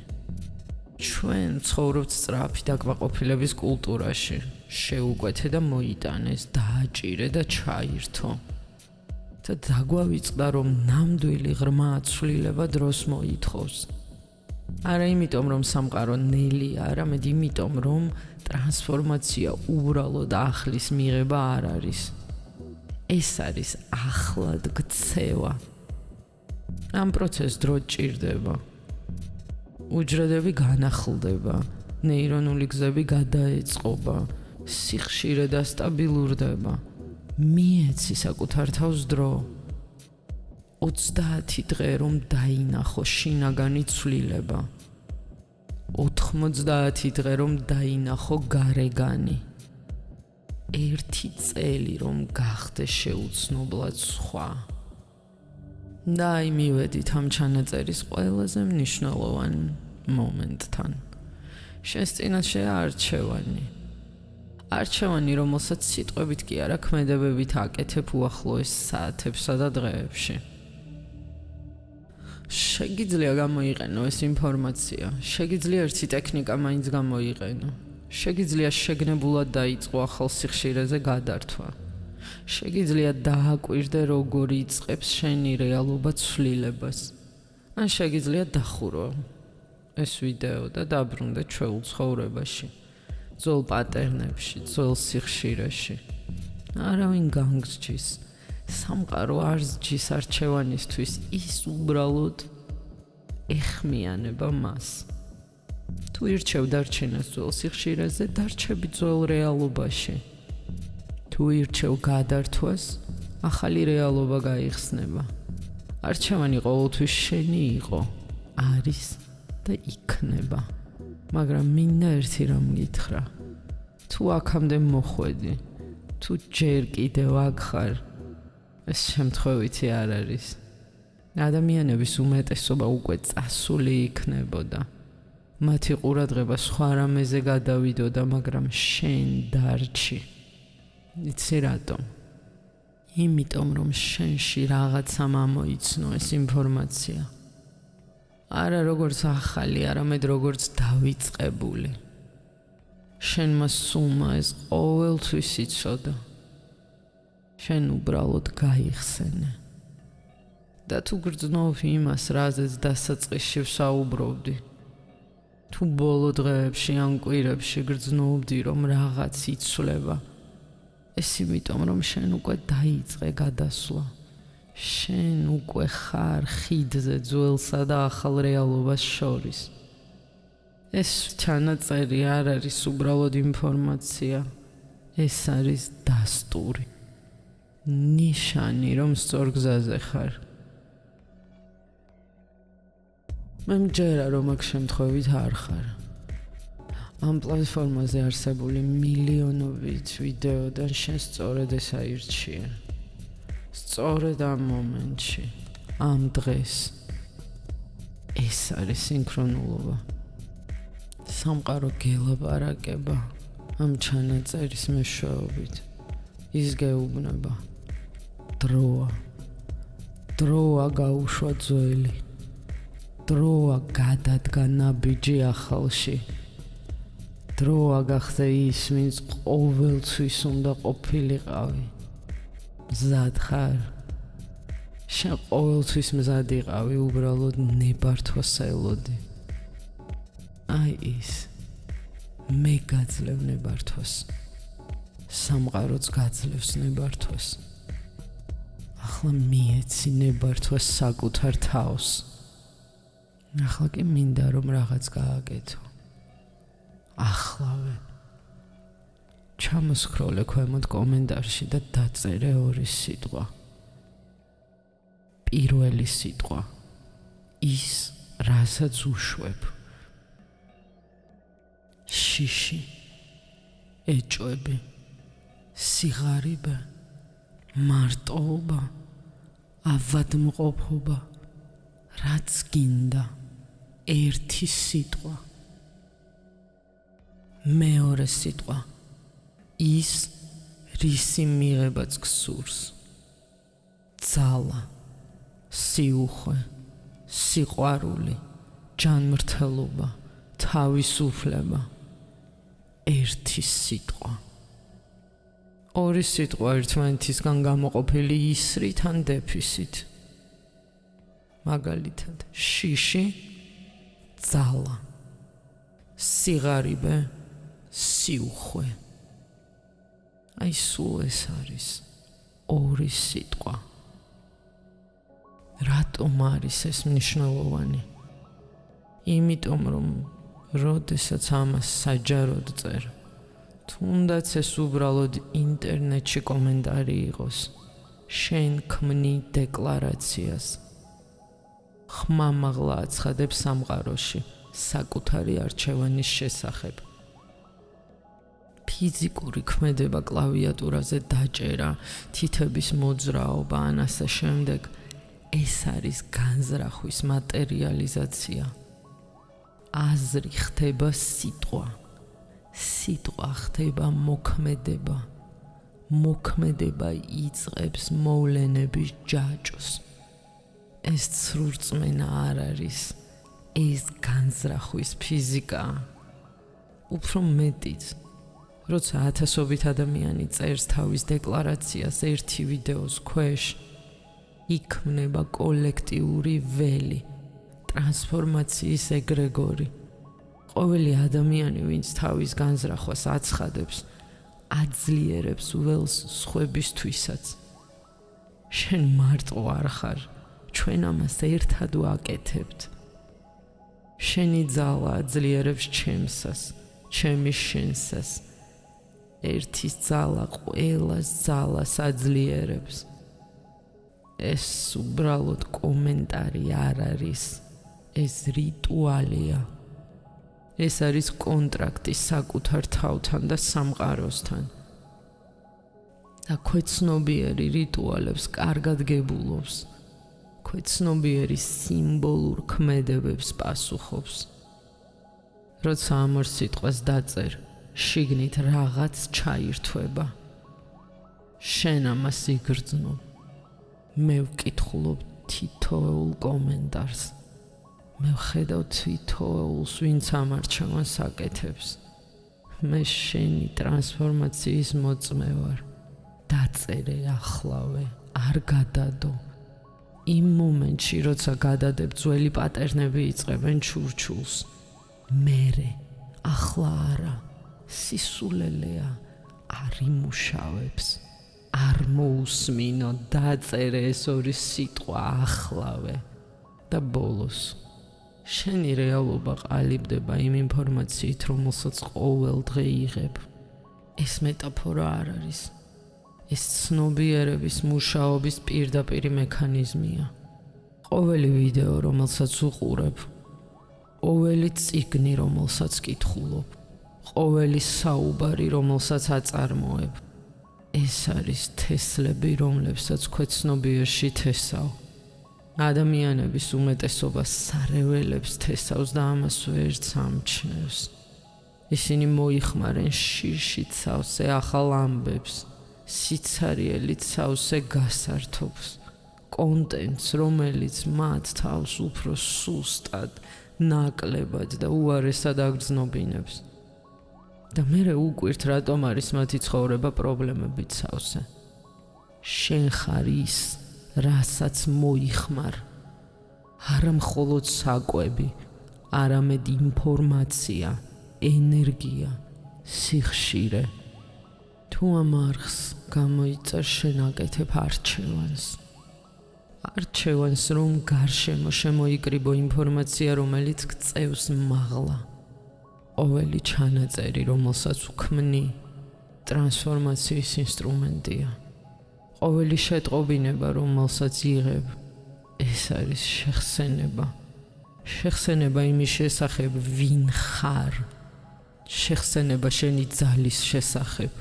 ჩვენ ცხოვრობთ სწრაფი დაკმაყოფილების კულტურაში. შეუკვეთე და მოიტანეს, დააჭირე და ჩაირთო. და დაგვავიწყდა, რომ ნამდვილი ღრმა ცვლილება დროს მოითხოვს. არა იმიტომ, რომ სამყარო ნელია, არამედ იმიტომ, რომ ტრანსფორმაცია უბრალოდ ახლის მიღება არ არის. ეს არის ახლად გცევა. ამ პროცესს დრო ჭირდება. უჯრედები განახლდება, ნეირონული გზები გადაეწყობა, სიხშირე დასტაბილურდება. მიეცი საკუთარ თავს დრო. 30 დღე რომ დაინახო შინაგანი ცვლილება. 90 დღე რომ დაინახო გარეგანი. 1 წელი რომ გახდე შეუცნობლად სხვა. და აი მივედით ამ ჩანაწერის ყველაზე მნიშვნელოვან მომენტთან. შენს წინაშე არჩევანი. არჩევანი, რომელსაც სიტყვებით კი არა ქმედებებით აკეთებ უახლოეს საათებსა და დღეებში. შეგიძლია გამოიყენო ეს ინფორმაცია, შეგიძლია ერთი ტექნიკა მაინც გამოიყენო. შეგიძლია შეგნებულად დაიწყო ახალ სიხშირეზე გადართვა. შეგიძლია დააკვირდე როგორ იწყებს შენი რეალობა ცვლილებას. ან შეგიძლია დახურო ეს ვიდეო და დაბრუნდე ჩვეულ ცხოვრებაში, ძველ პატერნებში, ძველ სიხშირეში. არავინ განგსჯის, სამყარო არ სჯის არჩევანისთვის, ის უბრალოდ ეხმიანება მას. თუ ირჩევ დარჩენას ძველ სიხშირეზე, დარჩები ძველ რეალობაში. თუ ირჩევ გადართვას, ახალი რეალობა გაიხსნება. არჩევანი ყოველთვის შენი იყო, არის და იქნება. მაგრამ მინდა ერთი რამ გითხრა. თუ აქამდე მოხვედი, თუ ჯერ კიდევ აქ ხარ, ეს შემთხვევითი არ არის. ადამიანების უმეტესობა უკვე წასული იქნებოდა. მათი ყურადღება სხვა რამეზე გადავიდოდა, მაგრამ შენ დარჩი. იცი რატომ? იმიტომ რომ შენში რაღაცამ ამოიცნო ეს ინფორმაცია. არა როგორც ახალი, არამედ როგორც დავიწყებული. შენმა სულმა ეს ყოველთვის იცოდა. შენ უბრალოდ გაიხსენე. და თუ გრძნობ იმას, რაზეც დასაწყისში ვსაუბრობდი, თუ ბოლო დღეებში ან კვირებში გრძნობდი, რომ რაღაც იცვლება, ეს იმიტომ, რომ შენ უკვე დაიწყე გადასვლა. შენ უკვე ხარ ხიდზე ძველსა და ახალ რეალობას შორის. ეს ჩანაწერი არ არის უბრალოდ ინფორმაცია, ეს არის დასტური. ნიშანი, რომ სწორ გზაზე ხარ. მე მჯერა, რომ აქ შემთხვევით არ ხარ. ამ პლატფორმაზე არსებული მილიონობით ვიდეოდან შენ სწორედ ეს აირჩიე. სწორედ ამ მომენტში, ამ დღეს. ეს არის სინქრონულობა. სამყარო გელაპარაკება ამ ჩანაწერის მეშვეობით. ის გეუბნება. დროა. დროა გაუშვა ძველი. დროა გადადგა ნაბიჯი ახალში. დროა გახდე ის, ვინც ყოველთვის უნდა ყოფილიყავი. მზად ხარ? შენ ყოველთვის მზად იყავი, უბრალოდ ნებართვას ელოდი. აი ის. მე გაძლევ ნებართვას. სამყაროც გაძლევს ნებართვას. ახლა მიეცი ნებართვას საკუთარ თავს. ახლა კი მინდა რომ რაღაც გააკეთო. ახლავე. ჩამოსკროლე ქვემოთ კომენტარში და დაწერე 2 სიტყვა. პირველი სიტყვა. ის, რასაც უშვებ. შიში. ეჭვები. სიღარიბე. მარტოობა. ავადმყოფობა. რაც გინდა. 1 სიტყვა. მეორე სიტყვა. ის, რისი მიღებაც გსურს. ძალა. სიუხვე. სიყვარული. ჯანმრთელობა. თავისუფლება. 1 სიტყვა. ორი სიტყვა ერთმანეთისგან გამოყოფილი ისრით ან დეფისით. მაგალითად, შიში, ძალა, სიღარიბე, სიუხვე. აი სულ ეს არის ორი სიტყვა. რატომ არის ეს მნიშვნელოვანი? იმიტომ რომ როდესაც ამას საჯაროდ წერ, თუნდაც ეს უბრალოდ ინტერნეტში კომენტარი იყოს, შენ ქმნი დეკლარაციას. ხმამაღლა აცხადებს სამყაროში საკუთარი არჩევანის შესახებ. ფიზიკური ქმედება, კლავიატურაზე დაჭერა, თითების მოძრაობა ან ასე შემდეგ, ეს არის განზრახვის მატერიალიზაცია. აზრი ხდება სიტყვა. სიტყვა ხდება მოქმედება. მოქმედება იწყებს მოვლენების ჯაჭვს. ეს ცრურწმენა არ არის, ეს განზრახვის ფიზიკაა. უფრო მეტიც, როცა ათასობით ადამიანი წერს თავის დეკლარაციას ერთი ვიდეოს ქვეშ, იქმნება კოლექტიური ველი, ტრანსფორმაციის ეგრეგორი. ყოველი ადამიანი, ვინც თავის განზრახვას აცხადებს, აძლიერებს ველს სხვებისთვისაც. შენ მარტო არ ხარ, ჩვენ ამას ერთად ვაკეთებთ. შენი ძალა აძლიერებს ჩემსას, ჩემი შენსას. ერთის ძალა ყველას ძალას აძლიერებს. ეს უბრალოდ კომენტარი არ არის, ეს რიტუალია. ეს არის კონტრაქტი საკუთარ თავთან და სამყაროსთან. და ქვეცნობიერი რიტუალებს კარგად გებულობს. ქვეცნობიერი სიმბოლურ ქმედებებს პასუხობს. როცა ამ ორ სიტყვას დაწერ, შიგნით რაღაც ჩაირთვება. შენ ამას იგრძნობ. მე ვკითხულობ თითოეულ კომენტარს. მე ვხედავ თითოეულს, ვინც ამ არჩევანს აკეთებს. მე შენი ტრანსფორმაციის მოწმე ვარ. დაწერე ახლავე, არ გადადო. იმ მომენტში, როცა გადადებ, ძველი პატერნები იწყებენ ჩურჩულს. მერე, ახლა არა, სისულელეა, არ იმუშავებს. არ მოусმინო, დაწერე ეს ორი სიტყვა ახლავე. და ბოლოს, შენი რეალობა ყალიბდება იმ ინფორმაციით, რომელსაც ყოველ დღე იღებ. ეს მეტაფორა არ არის. ეს ცნობიერების მუშაობის პირდაპირი მექანიზმია. ყოველი ვიდეო, რომელსაც უყურებ, ყოველი წიგნი, რომელსაც კითხულობ, ყოველი საუბარი, რომელსაც აწარმოებ, ეს არის თესლები, რომლებსაც ქვეცნობიერში თესავ. ადამიანების უმეტესობა სარეველებს თესავს და ამას ვერც ამჩნევს. ისინი მოიხმარენ შირშით სავსე ახალ ამბებს, სიცარიელით სავსე გასართობს, კონტენტს, რომელიც მათ თავს უფრო სუსტად, ნაკლებად და უარესად აგრძნობინებს. და მერე უკვირთ, რატომ არის მათი ცხოვრება პრობლემებით სავსე. შენ ხარ ის, რასაც მოიხმარ. არა მხოლოდ საკვები, არამედ ინფორმაცია, ენერგია, სიხშირე. თუ ამ არხს გამოიწერ, შენ აკეთებ არჩევანს. არჩევანს, რომ გარშემო შემოიკრიბო ინფორმაცია, რომელიც გწევს მაღლა. ყოველი ჩანაწერი, რომელსაც უქმნი, ტრანსფორმაციის ინსტრუმენტია. ყოველი შეტყობინება, რომელსაც იღებ, ეს არის შეხსენება. შეხსენება იმის შესახებ, ვინ ხარ. შეხსენება შენი ძალის შესახებ.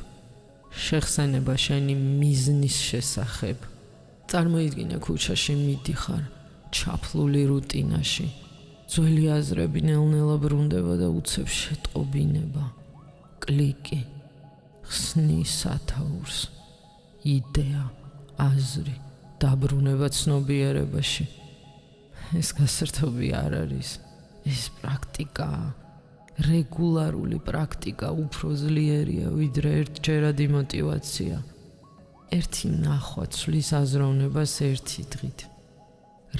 შეხსენება შენი მიზნის შესახებ. წარმოიდგინე, ქუჩაში მიდიხარ, ჩაფლული რუტინაში. ძველი აზრები ნელ-ნელა ბრუნდება და უცებ შეტყობინება. კლიკი, ხსნი სათაურს, იდეა, აზრი, დაბრუნება ცნობიერებაში. ეს გასართობი არ არის, ეს პრაქტიკაა. რეგულარული პრაქტიკა უფრო ძლიერია ვიდრე ერთჯერადი მოტივაცია. ერთი ნახვა ცვლის აზროვნებას ერთი დღით.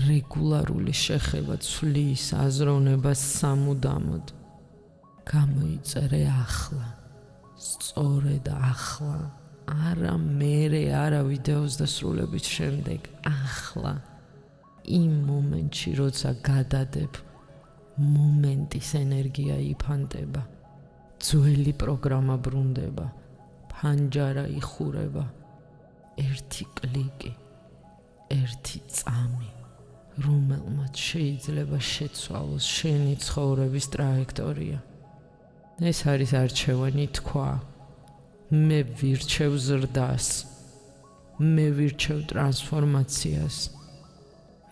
რეგულარული შეხება ცვლის აზროვნებას სამუდამოდ. გამოიწერე ახლა, სწორედ ახლა, არა მერე, არა ვიდეოს დასრულების შემდეგ, ახლა. იმ მომენტში, როცა გადადებ, მომენტის ენერგია იფანტება, ძველი პროგრამა ბრუნდება, ფანჯარა იხურება, ერთი კლიკი, ერთი წამი, რომელმაც შეიძლება შეცვალოს შენი ცხოვრების ტრაექტორია. ეს არის არჩევანი თქვა, მე ვირჩევ ზრდას, მე ვირჩევ ტრანსფორმაციას,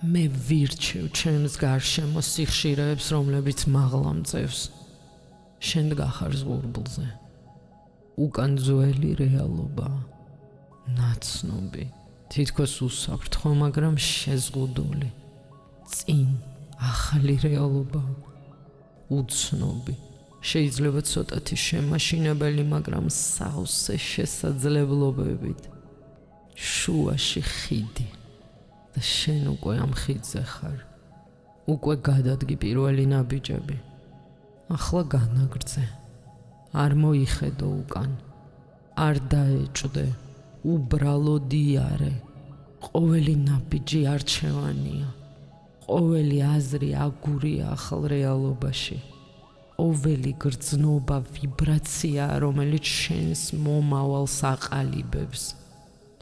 მე ვირჩევ ჩემს გარშემო სიხშირეებს, რომლებიც მაღლა მწევს. შენ გახარ ზღურბლზე. უკან ძველი რეალობა, ნაცნობი, თითქოს უსაფრთხო, მაგრამ შეზღუდული. წინ ახალი რეალობა, უცნობი, შეიძლება ცოტათი შემაშინებელი, მაგრამ სავსე შესაძლებლობებით. შუაში ხიდი და შენ უკვე ამ ხიდზე ხარ. უკვე გადადგი პირველი ნაბიჯები. ახლა განაგრძე. არ მოიხედო უკან. არ დაეჭდე. უბრალოდ იარე. ყოველი ნაბიჯი არჩევანია. ყოველი აზრი აგურია ახალ რეალობაში. ყოველი გრძნობა ვიბრაცია, რომელიც შენს მომავალს აყალიბებს.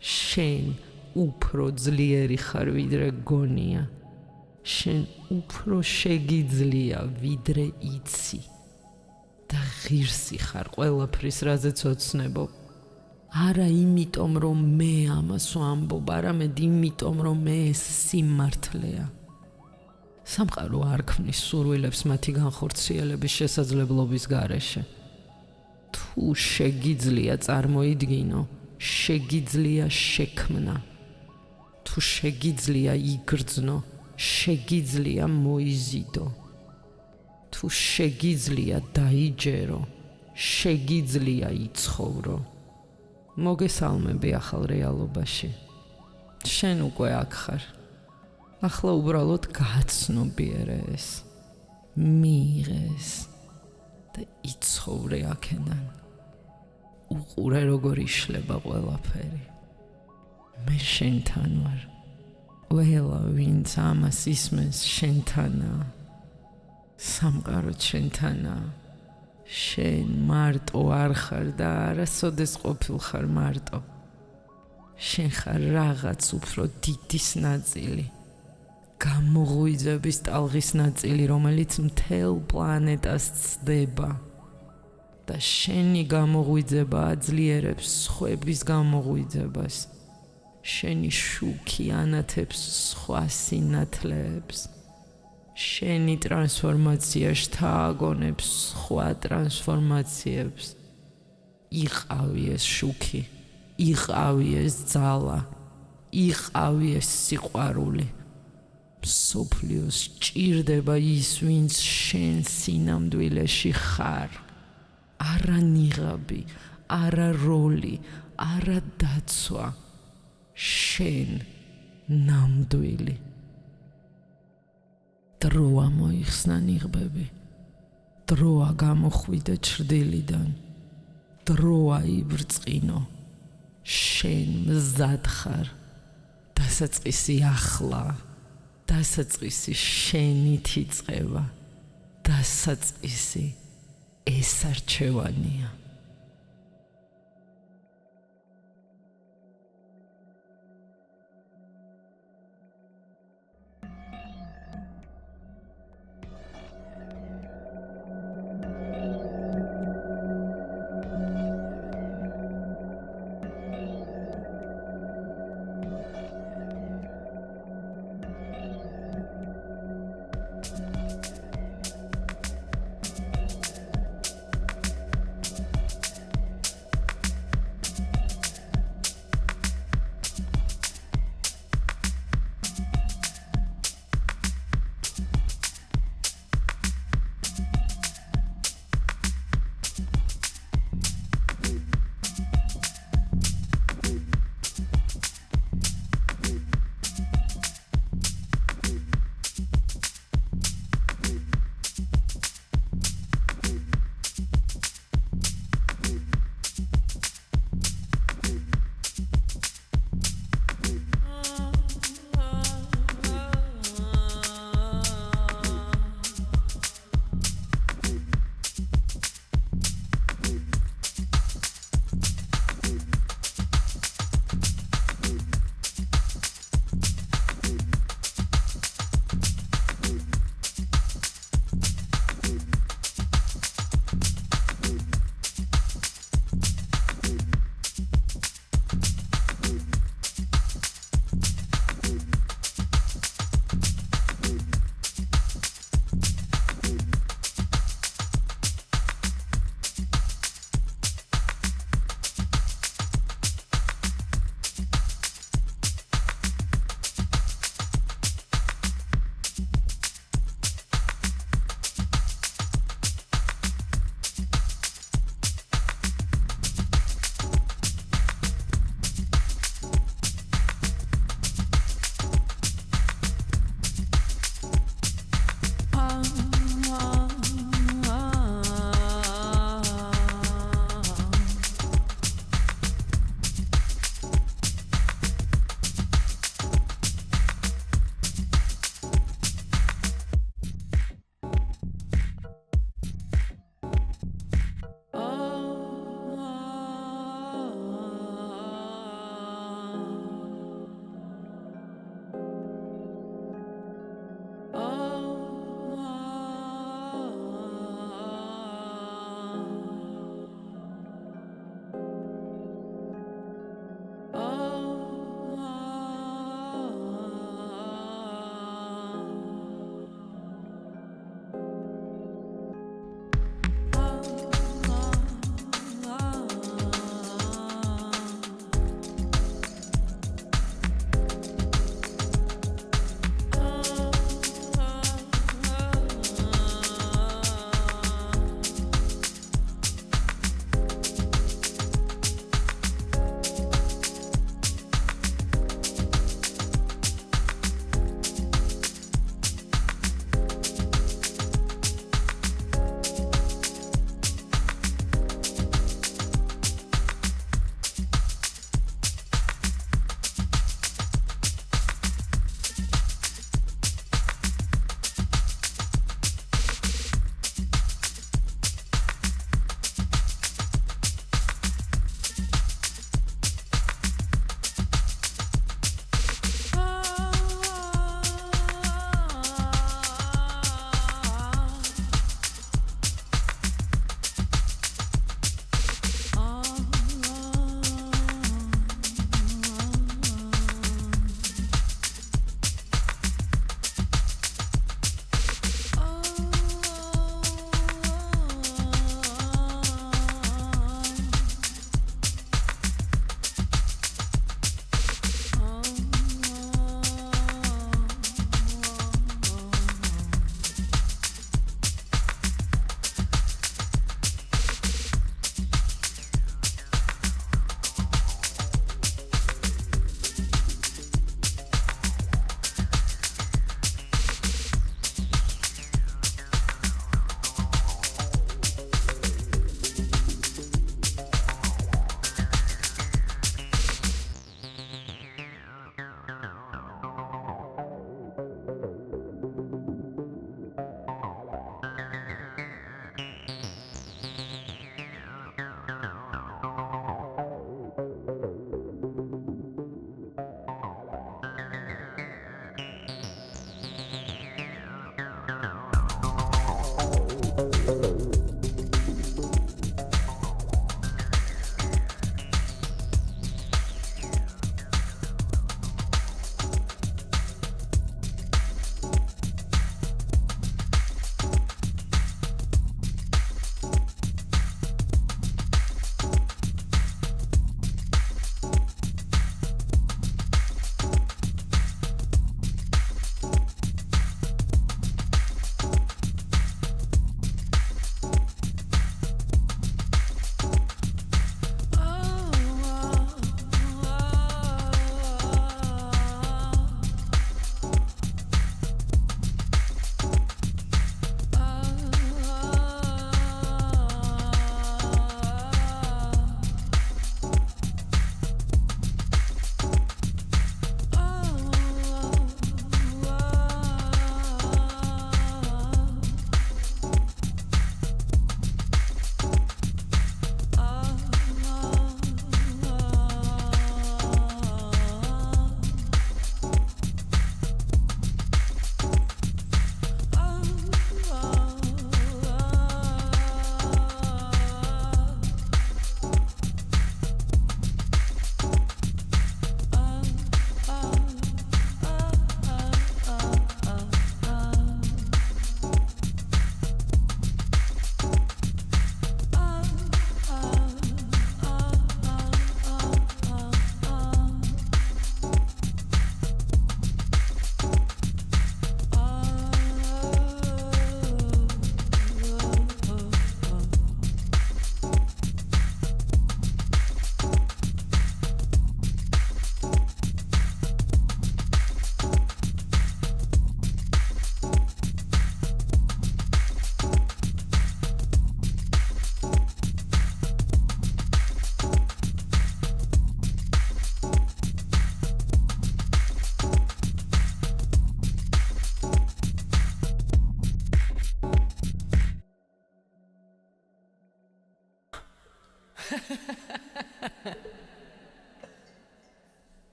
შენ უფრო ძლიერი ხარ ვიდრე გონია. შენ უფრო შეგიძლია ვიდრე იცი. და ღირსი ხარ ყველაფრის, რაზეც ოცნებობ. არა იმიტომ, რომ მე ამას ვამბობ, არამედ იმიტომ, რომ მე ეს სიმართლეა. სამყარო არ ქმნის სურვილებს მათი განხორციელების შესაძლებლობის გარეშე. თუ შეგიძლია წარმოიდგინო, შეგიძლია შექმნა. თუ შეგიძლია იგრძნო, შეგიძლია მოიზიდო. თუ შეგიძლია დაიჯერო, შეგიძლია იცხოვრო. მოგესალმები ახალ რეალობაში. შენ უკვე აქ ხარ. ახლა უბრალოდ გაცნობიერე ეს, მიიღე ეს და იცხოვრე აქედან. უყურე როგორ იშლება ყველაფერი. მე შენთან ვარ. ყველა ვინც ამას ისმენს შენთანაა. სამყარო შენთანაა. შენ მარტო არ ხარ და არასოდეს ყოფილხარ მარტო. შენ ხარ რაღაც უფრო დიდის ნაწილი. გამოღვიძების ტალღის ნაწილი, რომელიც მთელ პლანეტას ცდება. და შენი გამოღვიძება აძლიერებს სხვების გამოღვიძებას. შენი შუქი ანათებს სხვა სინათლეებს. შენი ტრანსფორმაცია შთააგონებს სხვა ტრანსფორმაციებს. იყავი ეს შუქი, იყავი ეს ძალა, იყავი ეს სიყვარული. მსოფლიოს ჭირდება ის, ვინც შენ სინამდვილეში ხარ. არა ნიღაბი, არა როლი, არა დაცვა. შენ ნამდვილი. დროა მოიხსნა ნიღბები. დროა გამოხვიდე ჩრდილიდან. დროა იბრწყინო. შენ მზად ხარ. დასაწყისი ახლა. დასაწყისი შენით იწყება. დასაწყისი ეს არჩევანია.